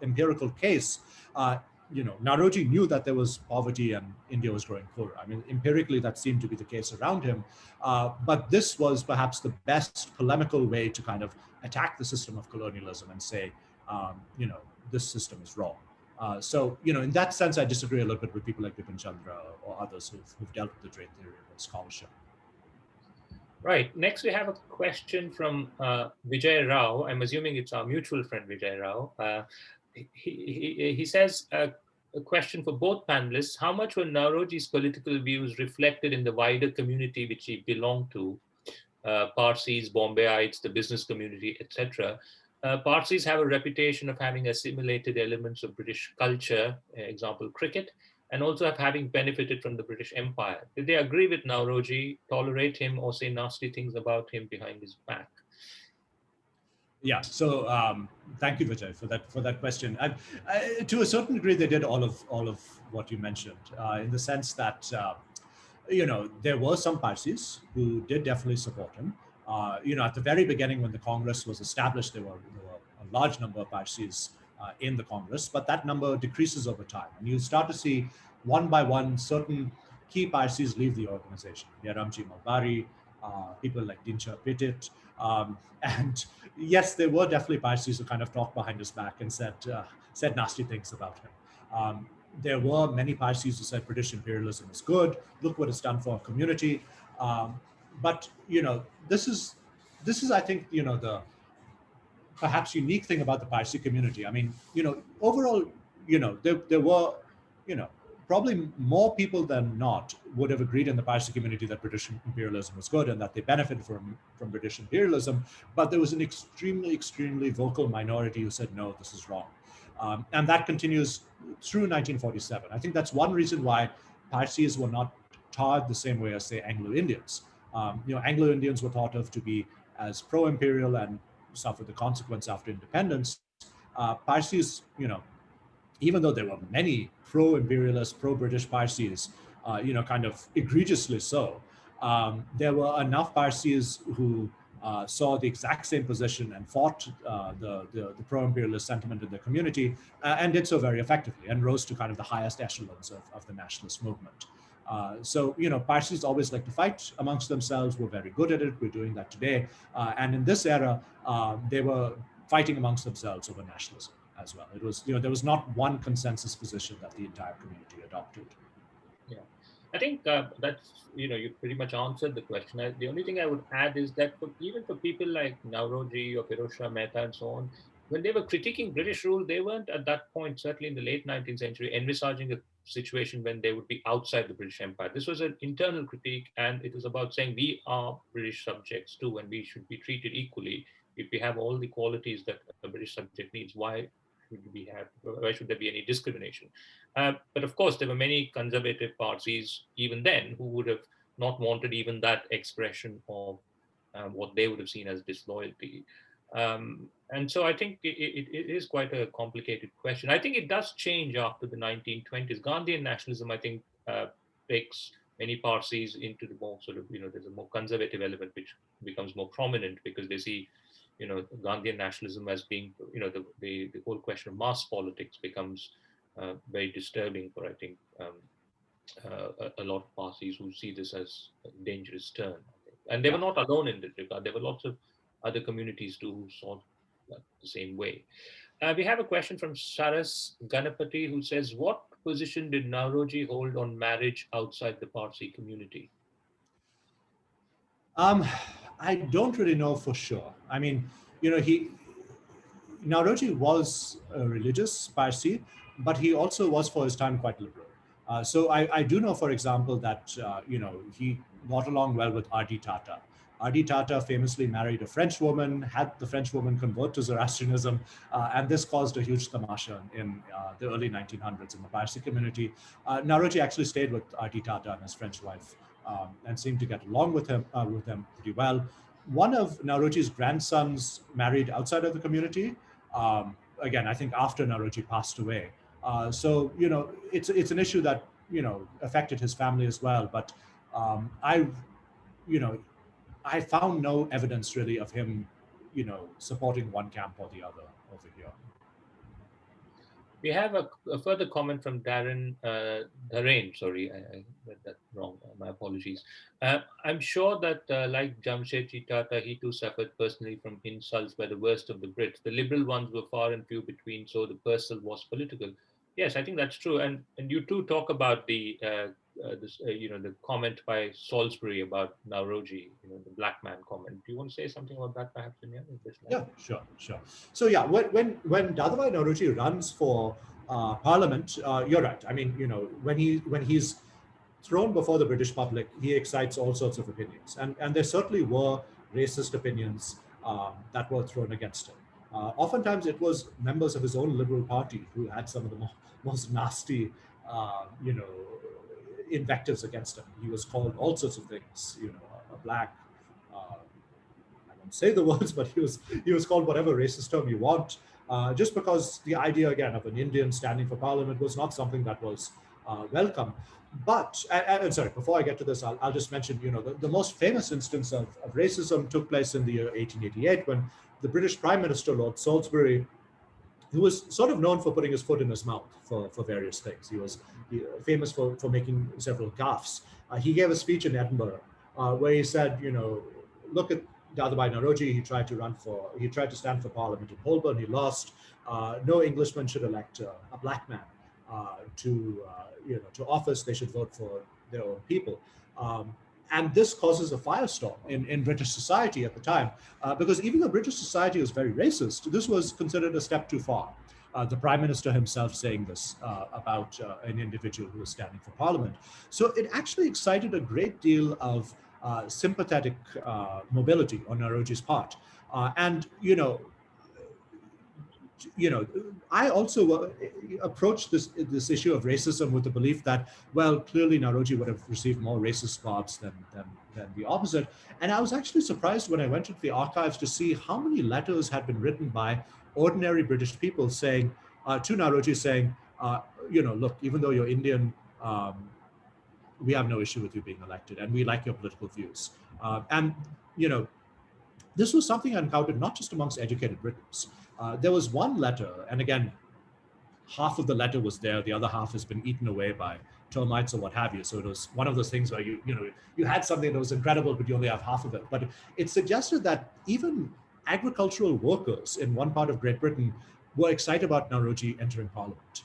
empirical case. Naoroji knew that there was poverty and India was growing poorer. I mean, empirically, that seemed to be the case around him. But this was perhaps the best polemical way to kind of attack the system of colonialism and say, this system is wrong. In that sense, I disagree a little bit with people like Bipin Chandra or others who've dealt with the drain theory of scholarship. Right. Next, we have a question from Vijay Rao. I'm assuming it's our mutual friend, Vijay Rao. He says, a question for both panelists: how much were Naoroji's political views reflected in the wider community which he belonged to, Parsis, Bombayites, the business community, etc.? Parsis have a reputation of having assimilated elements of British culture, example, cricket, and also of having benefited from the British Empire. Did they agree with Naoroji, tolerate him, or say nasty things about him behind his back? Yeah. So thank you, Vijay, for that question. To a certain degree, they did all of what you mentioned, in the sense that there were some Parsis who did definitely support him. At the very beginning, when the Congress was established, there were a large number of Parsis in the Congress, but that number decreases over time, and you start to see one by one certain key Parsis leave the organization. Yaramji Malbari, people like Dinyar Patel. And yes, there were definitely Parsis who kind of talked behind his back and said nasty things about him. There were many Parsis who said British imperialism is good. Look what it's done for our community. But this is I think the perhaps unique thing about the Parsi community. I mean, overall, there were, probably more people than not would have agreed in the Parsi community that British imperialism was good and that they benefited from British imperialism. But there was an extremely vocal minority who said, no, this is wrong. And that continues through 1947. I think that's one reason why Parsis were not taught the same way as, say, Anglo-Indians. Anglo-Indians were thought of to be as pro-imperial and suffered the consequence after independence. Parsis, even though there were many pro-imperialist, pro-British Parsis, kind of egregiously so, there were enough Parsis who saw the exact same position and fought the pro-imperialist sentiment in their community, and did so very effectively and rose to kind of the highest echelons of the nationalist movement. Parsis always like to fight amongst themselves. We're very good at it. We're doing that today. And in this era, they were fighting amongst themselves over nationalism as well. It was, there was not one consensus position that the entire community adopted. Yeah, I think that's, you pretty much answered the question. The only thing I would add is that even for people like Naoroji or Firoz Shah Mehta and so on, when they were critiquing British rule, they weren't at that point, certainly in the late 19th century, envisaging a situation when they would be outside the British Empire. This was an internal critique, and it was about saying we are British subjects too, and we should be treated equally. If we have all the qualities that a British subject needs, why should there be any discrimination? But of course, there were many conservative Parsis even then who would have not wanted even that expression of what they would have seen as disloyalty. And so I think it is quite a complicated question. I think it does change after the 1920s. Gandhian nationalism, I think, takes many Parsis into the more sort of, there's a more conservative element which becomes more prominent because they see Gandhian nationalism as being, the whole question of mass politics becomes very disturbing for, I think, a lot of parties who see this as a dangerous turn. I think. And they were Yeah. not alone in this regard. There were lots of other communities too who saw that the same way. We have a question from Saras Ganapati who says, what position did Naoroji hold on marriage outside the Parsi community? Um, I don't really know for sure. I mean, he Naoroji was religious, Parsi, but he also was for his time quite liberal. So I do know, for example, that he got along well with R.D. Tata. R.D. Tata famously married a French woman, had the French woman convert to Zoroastrianism, and this caused a huge tamasha in the early 1900s in the Parsi community. Naoroji actually stayed with R.D. Tata and his French wife, and seemed to get along with them pretty well. One of Naoroji's grandsons married outside of the community. Again, I think after Naoroji passed away. So it's an issue that affected his family as well. But I you know I found no evidence really of him supporting one camp or the other over here. We have a further comment from Dharain. Sorry, I read that wrong. My apologies. I'm sure that, like Jamshedji Tata, he too suffered personally from insults by the worst of the Brits. The liberal ones were far and few between, so the personal was political. Yes, I think that's true. And you too talk about the comment by Salisbury about Nauroji, the black man comment. Do you want to say something about that, perhaps, in this line? Yeah, sure. So yeah, when Dadabhai Naoroji runs for parliament, you're right. I mean, when he's thrown before the British public, he excites all sorts of opinions, and there certainly were racist opinions that were thrown against him. Oftentimes, it was members of his own Liberal Party who had some of the most nasty, invectives against him. He was called all sorts of things, a black. I won't say the words, but he was called whatever racist term you want, just because the idea again of an Indian standing for parliament was not something that was welcome. But sorry, before I get to this, I'll just mention, the most famous instance of racism took place in the year 1888 when the British Prime Minister, Lord Salisbury, who was sort of known for putting his foot in his mouth for various things. He was famous for making several gaffes. He gave a speech in Edinburgh where he said, look at Dadabhai Naoroji. He tried to stand for Parliament in Holborn. He lost. No Englishman should elect a black man to office. They should vote for their own people. And this causes a firestorm in British society at the time, because even though British society was very racist, this was considered a step too far. The Prime Minister himself saying this about an individual who was standing for Parliament. So it actually excited a great deal of sympathetic mobility on Naoroji's part. I also approached this issue of racism with the belief that, well, clearly Naoroji would have received more racist swabs than the opposite. And I was actually surprised when I went into the archives to see how many letters had been written by ordinary British people saying to Naoroji saying, look, even though you're Indian, we have no issue with you being elected, and we like your political views. This was something I encountered not just amongst educated Britons. There was one letter, and again, half of the letter was there, the other half has been eaten away by termites or what have you. So it was one of those things where you had something that was incredible, but you only have half of it. But it suggested that even agricultural workers in one part of Great Britain were excited about Naoroji entering Parliament.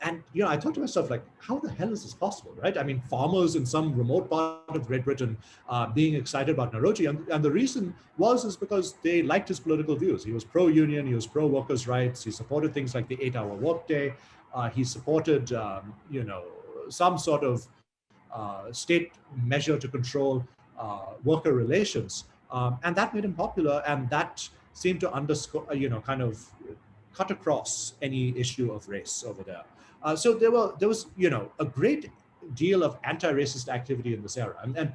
And I thought to myself, like, how the hell is this possible, right? I mean, farmers in some remote part of Great Britain being excited about Naoroji, and the reason is because they liked his political views. He was pro-union, he was pro-workers' rights, he supported things like the 8-hour workday, he supported, some sort of state measure to control worker relations, and that made him popular, and that seemed to underscore, kind of cut across any issue of race over there. So there was a great deal of anti-racist activity in this era, and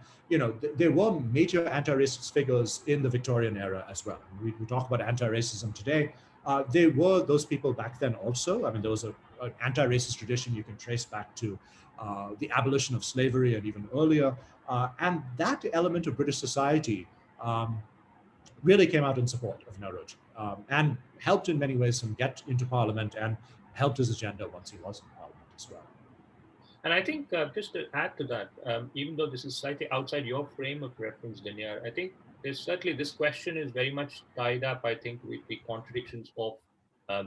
there were major anti-racist figures in the Victorian era as well. We talk about anti-racism today. There were those people back then also. I mean, there was an anti-racist tradition you can trace back to the abolition of slavery and even earlier, and that element of British society really came out in support of Naoroji, and helped in many ways him get into parliament and helped his agenda once he was in parliament as well. And I think just to add to that, even though this is slightly outside your frame of reference, Dinyar, I think there's certainly this question is very much tied up, I think, with the contradictions of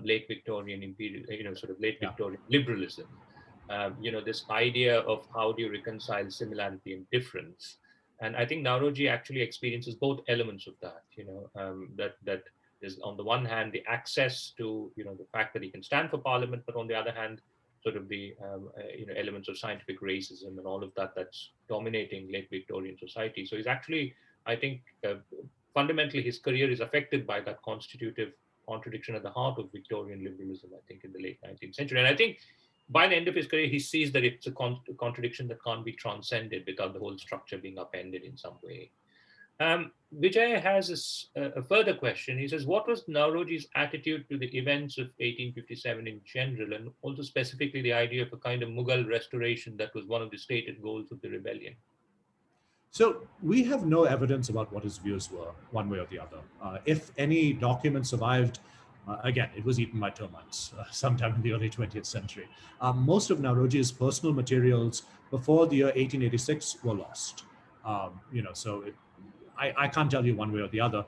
late Victorian imperial, sort of late Yeah. Victorian liberalism. This idea of how do you reconcile similarity and difference. And I think Nauroji actually experiences both elements of that, that is on the one hand, the access to, the fact that he can stand for parliament, but on the other hand, sort of the elements of scientific racism and all of that that's dominating late Victorian society. So he's actually, I think, fundamentally his career is affected by that constitutive contradiction at the heart of Victorian liberalism, I think, in the late 19th century. And I think by the end of his career, he sees that it's a contradiction that can't be transcended without the whole structure being upended in some way. Vijay has a further question. He says, what was Nauroji's attitude to the events of 1857 in general, and also specifically the idea of a kind of Mughal restoration that was one of the stated goals of the rebellion? So we have no evidence about what his views were, one way or the other. If any document survived, again, it was eaten by termites sometime in the early 20th century. Most of Nauroji's personal materials before the year 1886 were lost. I can't tell you one way or the other,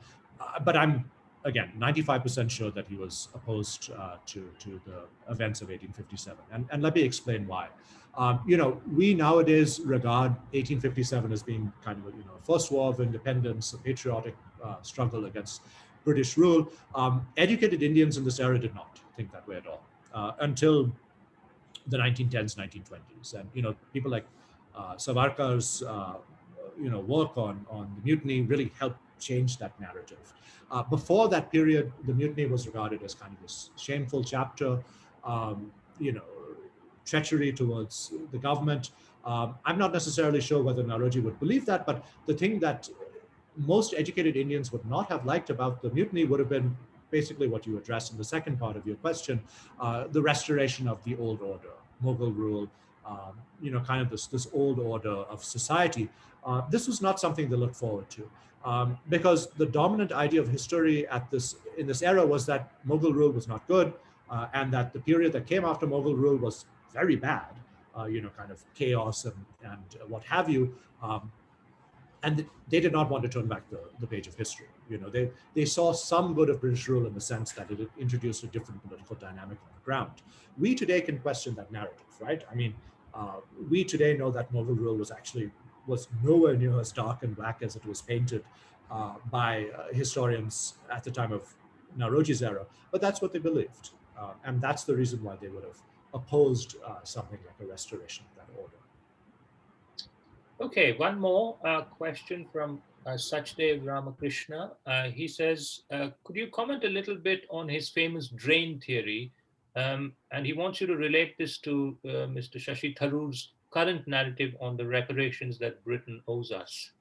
but I'm, again, 95% sure that he was opposed to the events of 1857. And let me explain why. We nowadays regard 1857 as being kind of a first war of independence, a patriotic struggle against British rule. Educated Indians in this era did not think that way at all until the 1910s, 1920s. And, people like Savarkar's work on the mutiny really helped change that narrative. Before that period, the mutiny was regarded as kind of this shameful chapter, treachery towards the government. I'm not necessarily sure whether Nauroji would believe that, but the thing that most educated Indians would not have liked about the mutiny would have been basically what you addressed in the second part of your question, the restoration of the old order, Mughal rule, kind of this old order of society. This was not something they looked forward to, because the dominant idea of history in this era was that Mughal rule was not good, and that the period that came after Mughal rule was very bad, kind of chaos and what have you. And they did not want to turn back the page of history. They saw some good of British rule in the sense that it introduced a different political dynamic on the ground. We today can question that narrative, right? I mean, we today know that Mughal rule was nowhere near as dark and black as it was painted by historians at the time of Nauroji's era, but that's what they believed. And that's the reason why they would have opposed something like a restoration of that order. Okay, one more question from Sachdev Ramakrishna. He says, could you comment a little bit on his famous drain theory? And he wants you to relate this to Mr. Shashi Tharoor's current narrative on the reparations that Britain owes us.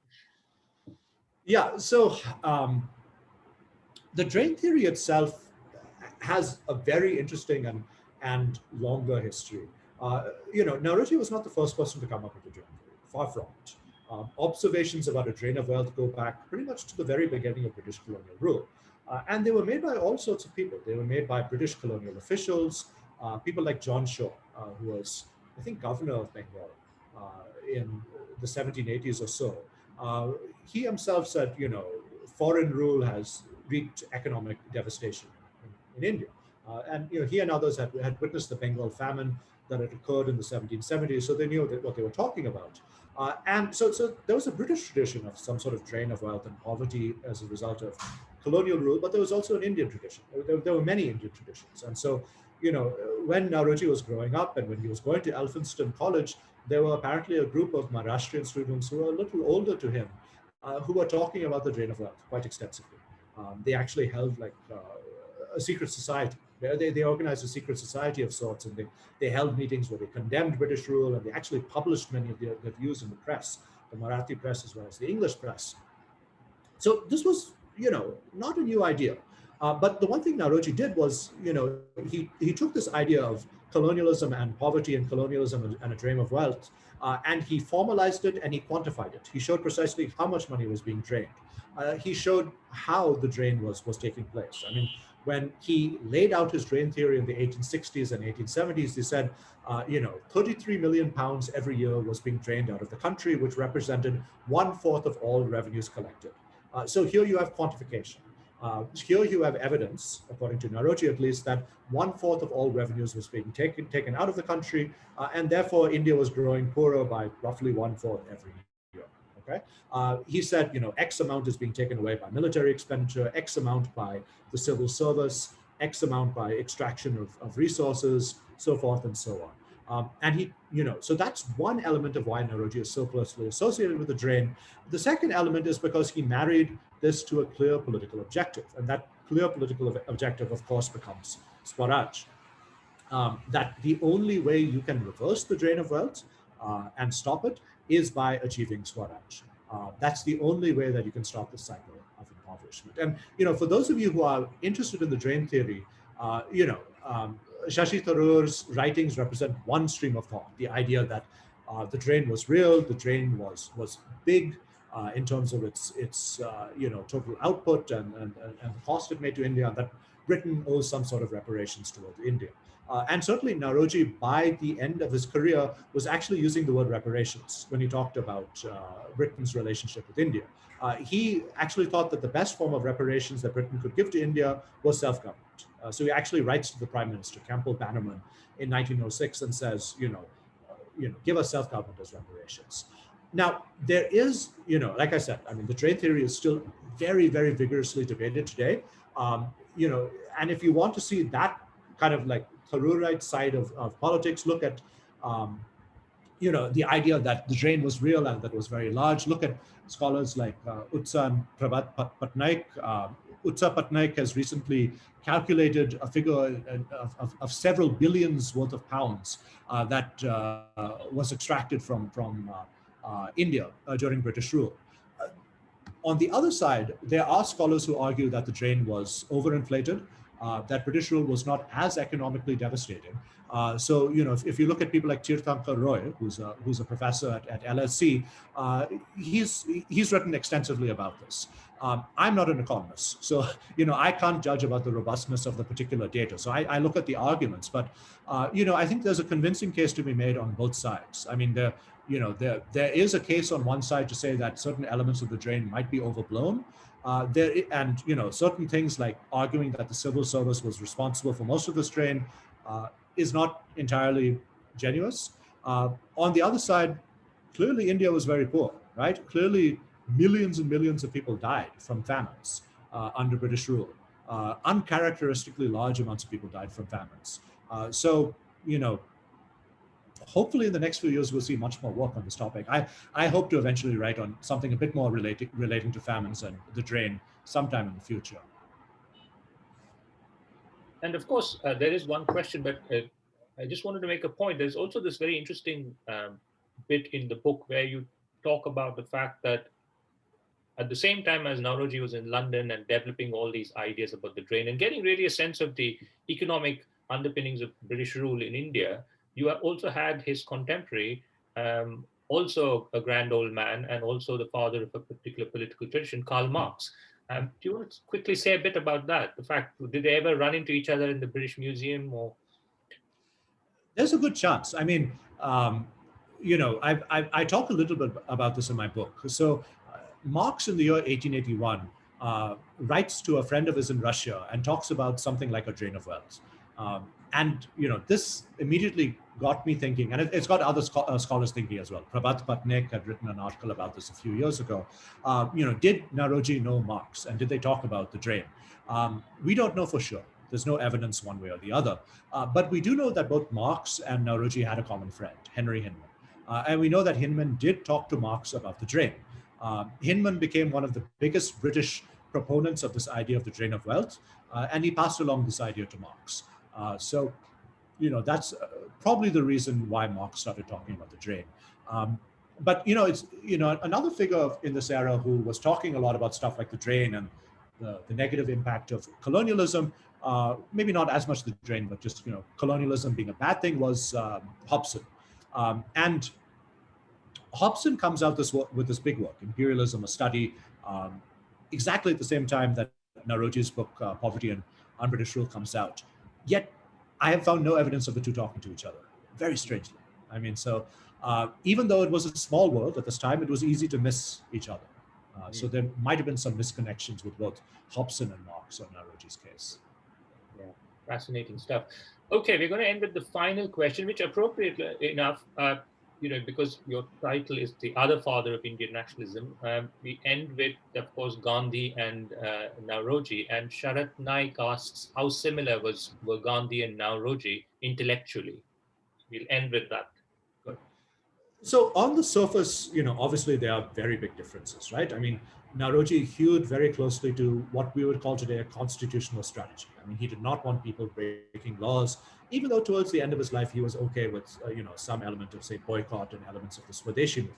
Yeah, so the drain theory itself has a very interesting and longer history. Nauroji was not the first person to come up with the drain theory, far from it. Observations about a drain of wealth go back pretty much to the very beginning of British colonial rule. And they were made by all sorts of people. They were made by British colonial officials, people like John Shaw, who was, I think, governor of Bengal in the 1780s or so. He himself said, foreign rule has wreaked economic devastation in India. And he and others had witnessed the Bengal famine that had occurred in the 1770s, so they knew what they were talking about. And so there was a British tradition of some sort of drain of wealth and poverty as a result of colonial rule, but there was also an Indian tradition. There were many Indian traditions. And so, when Nauroji was growing up and when he was going to Elphinstone College, there were apparently a group of Maharashtrian students who were a little older to him, who were talking about the drain of wealth quite extensively. They actually held a secret society. They organized a secret society of sorts, and they held meetings where they condemned British rule, and they actually published many of their views in the press, the Marathi press as well as the English press. So this was, not a new idea. But the one thing Nauroji did was, he took this idea of colonialism and poverty and colonialism and a dream of wealth. And he formalized it and he quantified it. He showed precisely how much money was being drained. He showed how the drain was taking place. I mean, when he laid out his drain theory in the 1860s and 1870s, he said, 33 million pounds every year was being drained out of the country, which represented 1/4 of all revenues collected. So here you have quantification. Here you have evidence, according to Naoroji at least, that 1/4 of all revenues was being taken out of the country, and therefore India was growing poorer by roughly 1/4 every year. Okay, he said, X amount is being taken away by military expenditure, X amount by the civil service, X amount by extraction of resources, so forth and so on. And he, so that's one element of why Naoroji is so closely associated with the drain. The second element is because he married this to a clear political objective. And that clear political objective, of course, becomes Swaraj. That the only way you can reverse the drain of wealth and stop it is by achieving Swaraj. That's the only way that you can stop the cycle of impoverishment. And, for those of you who are interested in the drain theory, Shashi Tharoor's writings represent one stream of thought, the idea that the drain was real, the drain was big in terms of its total output and the cost it made to India, that Britain owes some sort of reparations towards India. And certainly Naoroji, by the end of his career, was actually using the word reparations when he talked about Britain's relationship with India. He actually thought that the best form of reparations that Britain could give to India was self-government. So he actually writes to the Prime Minister, Campbell Bannerman, in 1906 and says, give us self-government as reparations. Now, there is, like I said, the drain theory is still very, very vigorously debated today. And if you want to see that kind of like Tharoorite side of politics, look at, the idea that the drain was real and that it was very large. Look at scholars like Utsa and Prabhat Patnaik. Utsa Patnaik has recently calculated a figure of several billions worth of pounds that was extracted from India during British rule. On the other side, there are scholars who argue that the drain was overinflated, that British rule was not as economically devastating. So, if you look at people like Tirthankar Roy, who's a professor at LSE, he's written extensively about this. I'm not an economist, so I can't judge about the robustness of the particular data. So I look at the arguments, but I think there's a convincing case to be made on both sides. There is a case on one side to say that certain elements of the drain might be overblown. Certain things like arguing that the civil service was responsible for most of this drain is not entirely genuine. On the other side, clearly India was very poor, right? Clearly millions and millions of people died from famines under British rule. Uncharacteristically large amounts of people died from famines. Hopefully in the next few years, we'll see much more work on this topic. I hope to eventually write on something a bit more relating to famines and the drain sometime in the future. And of course, there is one question, but I just wanted to make a point. There's also this very interesting bit in the book where you talk about the fact that at the same time as Naoroji was in London and developing all these ideas about the drain and getting really a sense of the economic underpinnings of British rule in India, you also had his contemporary, also a grand old man and also the father of a particular political tradition, Karl Marx. Do you want to quickly say a bit about that? The fact, did they ever run into each other in the British Museum? Or there's a good chance. I talk a little bit about this in my book. So Marx in the year 1881 writes to a friend of his in Russia and talks about something like a drain of wealth. This immediately got me thinking, and it's got other scholars thinking as well. Prabhat Patnaik had written an article about this a few years ago. Did Naoroji know Marx, and did they talk about the drain? We don't know for sure. There's no evidence one way or the other. But we do know that both Marx and Naoroji had a common friend, Henry Hinman. And we know that Hinman did talk to Marx about the drain. Hinman became one of the biggest British proponents of this idea of the drain of wealth, and he passed along this idea to Marx. That's probably the reason why Marx started talking about the drain. It's another figure in this era who was talking a lot about stuff like the drain and the negative impact of colonialism maybe not as much the drain, but just colonialism being a bad thing, was Hobson. And Hobson comes out with this big work, Imperialism, a study, um, exactly at the same time that Naoroji's book, Poverty and Un-British Rule, comes out. Yet, I have found no evidence of the two talking to each other, very strangely. I mean, so even though it was a small world at this time, it was easy to miss each other. So there might have been some misconnections with both Hobson and Marx on Naoroji's case. Yeah, fascinating stuff. Okay, we're going to end with the final question, which appropriately enough, because your title is The Other Father of Indian Nationalism, we end with, of course, Gandhi and Naoroji. And Sharat Naik asks, how similar were Gandhi and Naoroji intellectually? We'll end with that. Good. So on the surface, obviously there are very big differences, right? I mean, Naoroji hewed very closely to what we would call today a constitutional strategy. I mean, he did not want people breaking laws, even though towards the end of his life he was okay with, some element of, say, boycott and elements of the Swadeshi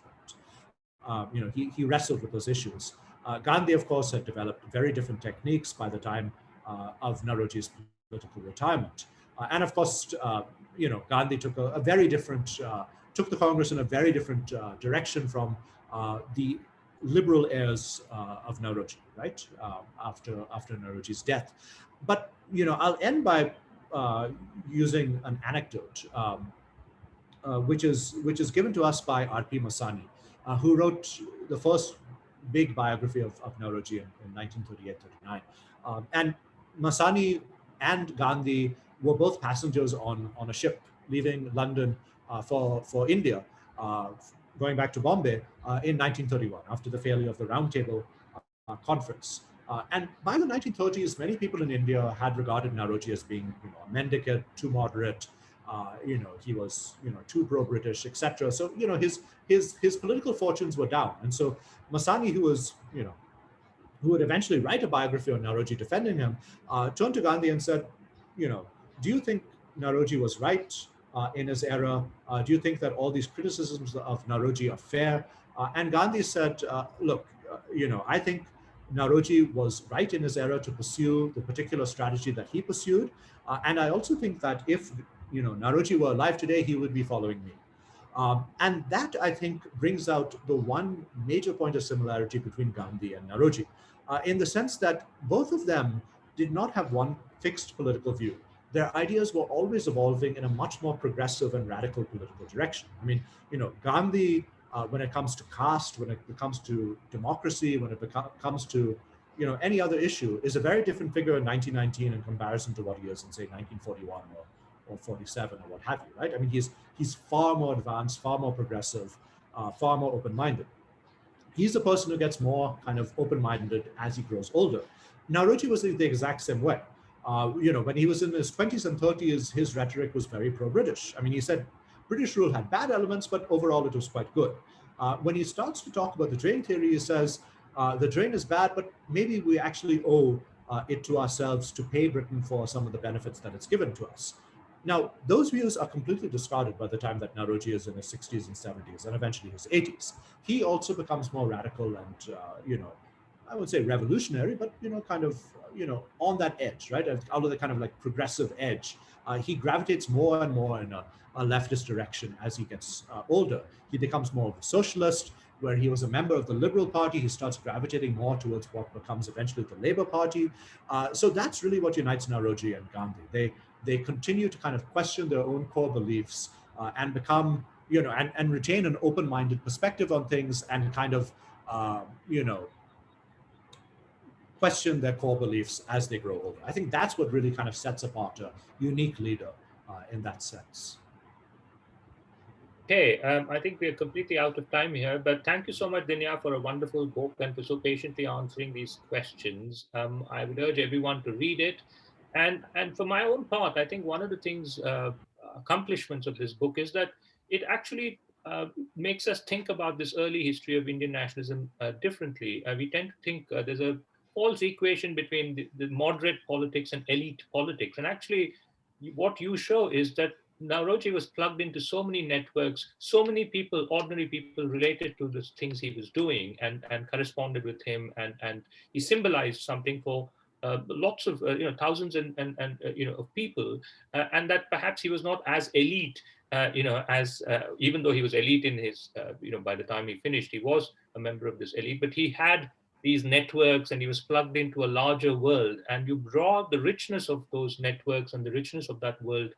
movement. He wrestled with those issues. Gandhi, of course, had developed very different techniques by the time of Naoroji's political retirement. And of course, Gandhi took a very different, took the Congress in a very different direction from the liberal heirs of Naoroji, right? After Naoroji's death. But, I'll end by using an anecdote, which is given to us by R.P. Masani, who wrote the first big biography of Naoroji in 1938-39. And Masani and Gandhi were both passengers on a ship leaving London for India, going back to Bombay in 1931 after the failure of the Round Table Conference. And by the 1930s, many people in India had regarded Naoroji as being a mendicant, too moderate. He was too pro-British, etc. So his political fortunes were down, and so Masani, who would eventually write a biography on Naoroji defending him, turned to Gandhi and said, do you think Naoroji was right in his era? Do you think that all these criticisms of Naoroji are fair? And Gandhi said, look, I think Naoroji was right in his era to pursue the particular strategy that he pursued. And I also think that if Naoroji were alive today, he would be following me. And that, I think, brings out the one major point of similarity between Gandhi and Naoroji, in the sense that both of them did not have one fixed political view. Their ideas were always evolving in a much more progressive and radical political direction. I mean, Gandhi, when it comes to caste, when it comes to democracy, when it comes to any other issue, is a very different figure in 1919 in comparison to what he is in, say, 1941 or 47 or what have you, right? I mean, he's far more advanced, far more progressive, far more open-minded. He's the person who gets more kind of open-minded as he grows older. Naoroji was the exact same way. When he was in his 20s and 30s, his rhetoric was very pro-British. I mean, he said British rule had bad elements, but overall it was quite good. When he starts to talk about the drain theory, he says, the drain is bad, but maybe we actually owe it to ourselves to pay Britain for some of the benefits that it's given to us. Now, those views are completely discarded by the time that Naoroji is in his 60s and 70s and eventually his 80s. He also becomes more radical and, I would say revolutionary, but, kind of, on that edge, right? Out of the kind of like progressive edge. He gravitates more and more in a leftist direction as he gets older. He becomes more of a socialist, where he was a member of the Liberal Party. He starts gravitating more towards what becomes eventually the Labour Party. So that's really what unites Naoroji and Gandhi. They continue to kind of question their own core beliefs and become, and retain an open-minded perspective on things and kind of, question their core beliefs as they grow older. I think that's what really kind of sets apart a unique leader in that sense. Okay, I think we're completely out of time here, but thank you so much, Dinyar, for a wonderful book and for so patiently answering these questions. I would urge everyone to read it. And for my own part, I think one of the things, accomplishments of this book is that it actually makes us think about this early history of Indian nationalism differently. We tend to think there's a false equation between the moderate politics and elite politics. And actually, what you show is that Naoroji was plugged into so many networks, so many people, ordinary people related to the things he was doing and corresponded with him. And he symbolized something for lots of thousands and of people, and that perhaps he was not as elite, as even though he was elite in his by the time he finished, he was a member of this elite, but he had these networks and he was plugged into a larger world, and you draw the richness of those networks and the richness of that world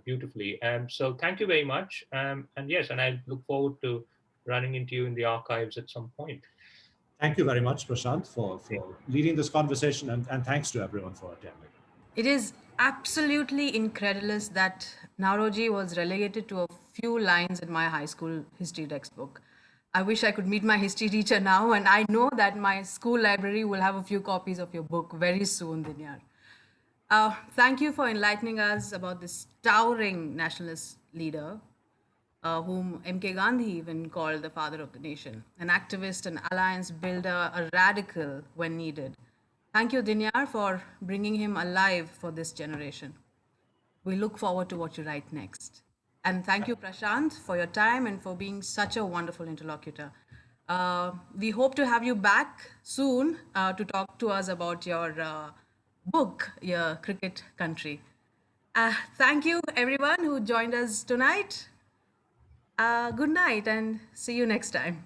beautifully. So thank you very much, and yes, and I look forward to running into you in the archives at some point. Thank you very much, Prashant, for leading this conversation, and thanks to everyone for attending. It is absolutely incredulous that Naoroji was relegated to a few lines in my high school history textbook. I wish I could meet my history teacher now, and I know that my school library will have a few copies of your book very soon, Dinyar. Thank you for enlightening us about this towering nationalist leader, whom M.K. Gandhi even called the father of the nation, an activist, an alliance builder, a radical when needed. Thank you, Dinyar, for bringing him alive for this generation. We look forward to what you write next. And thank you, Prashant, for your time and for being such a wonderful interlocutor. We hope to have you back soon to talk to us about your book, Your Cricket Country. Thank you, everyone who joined us tonight. Good night and see you next time.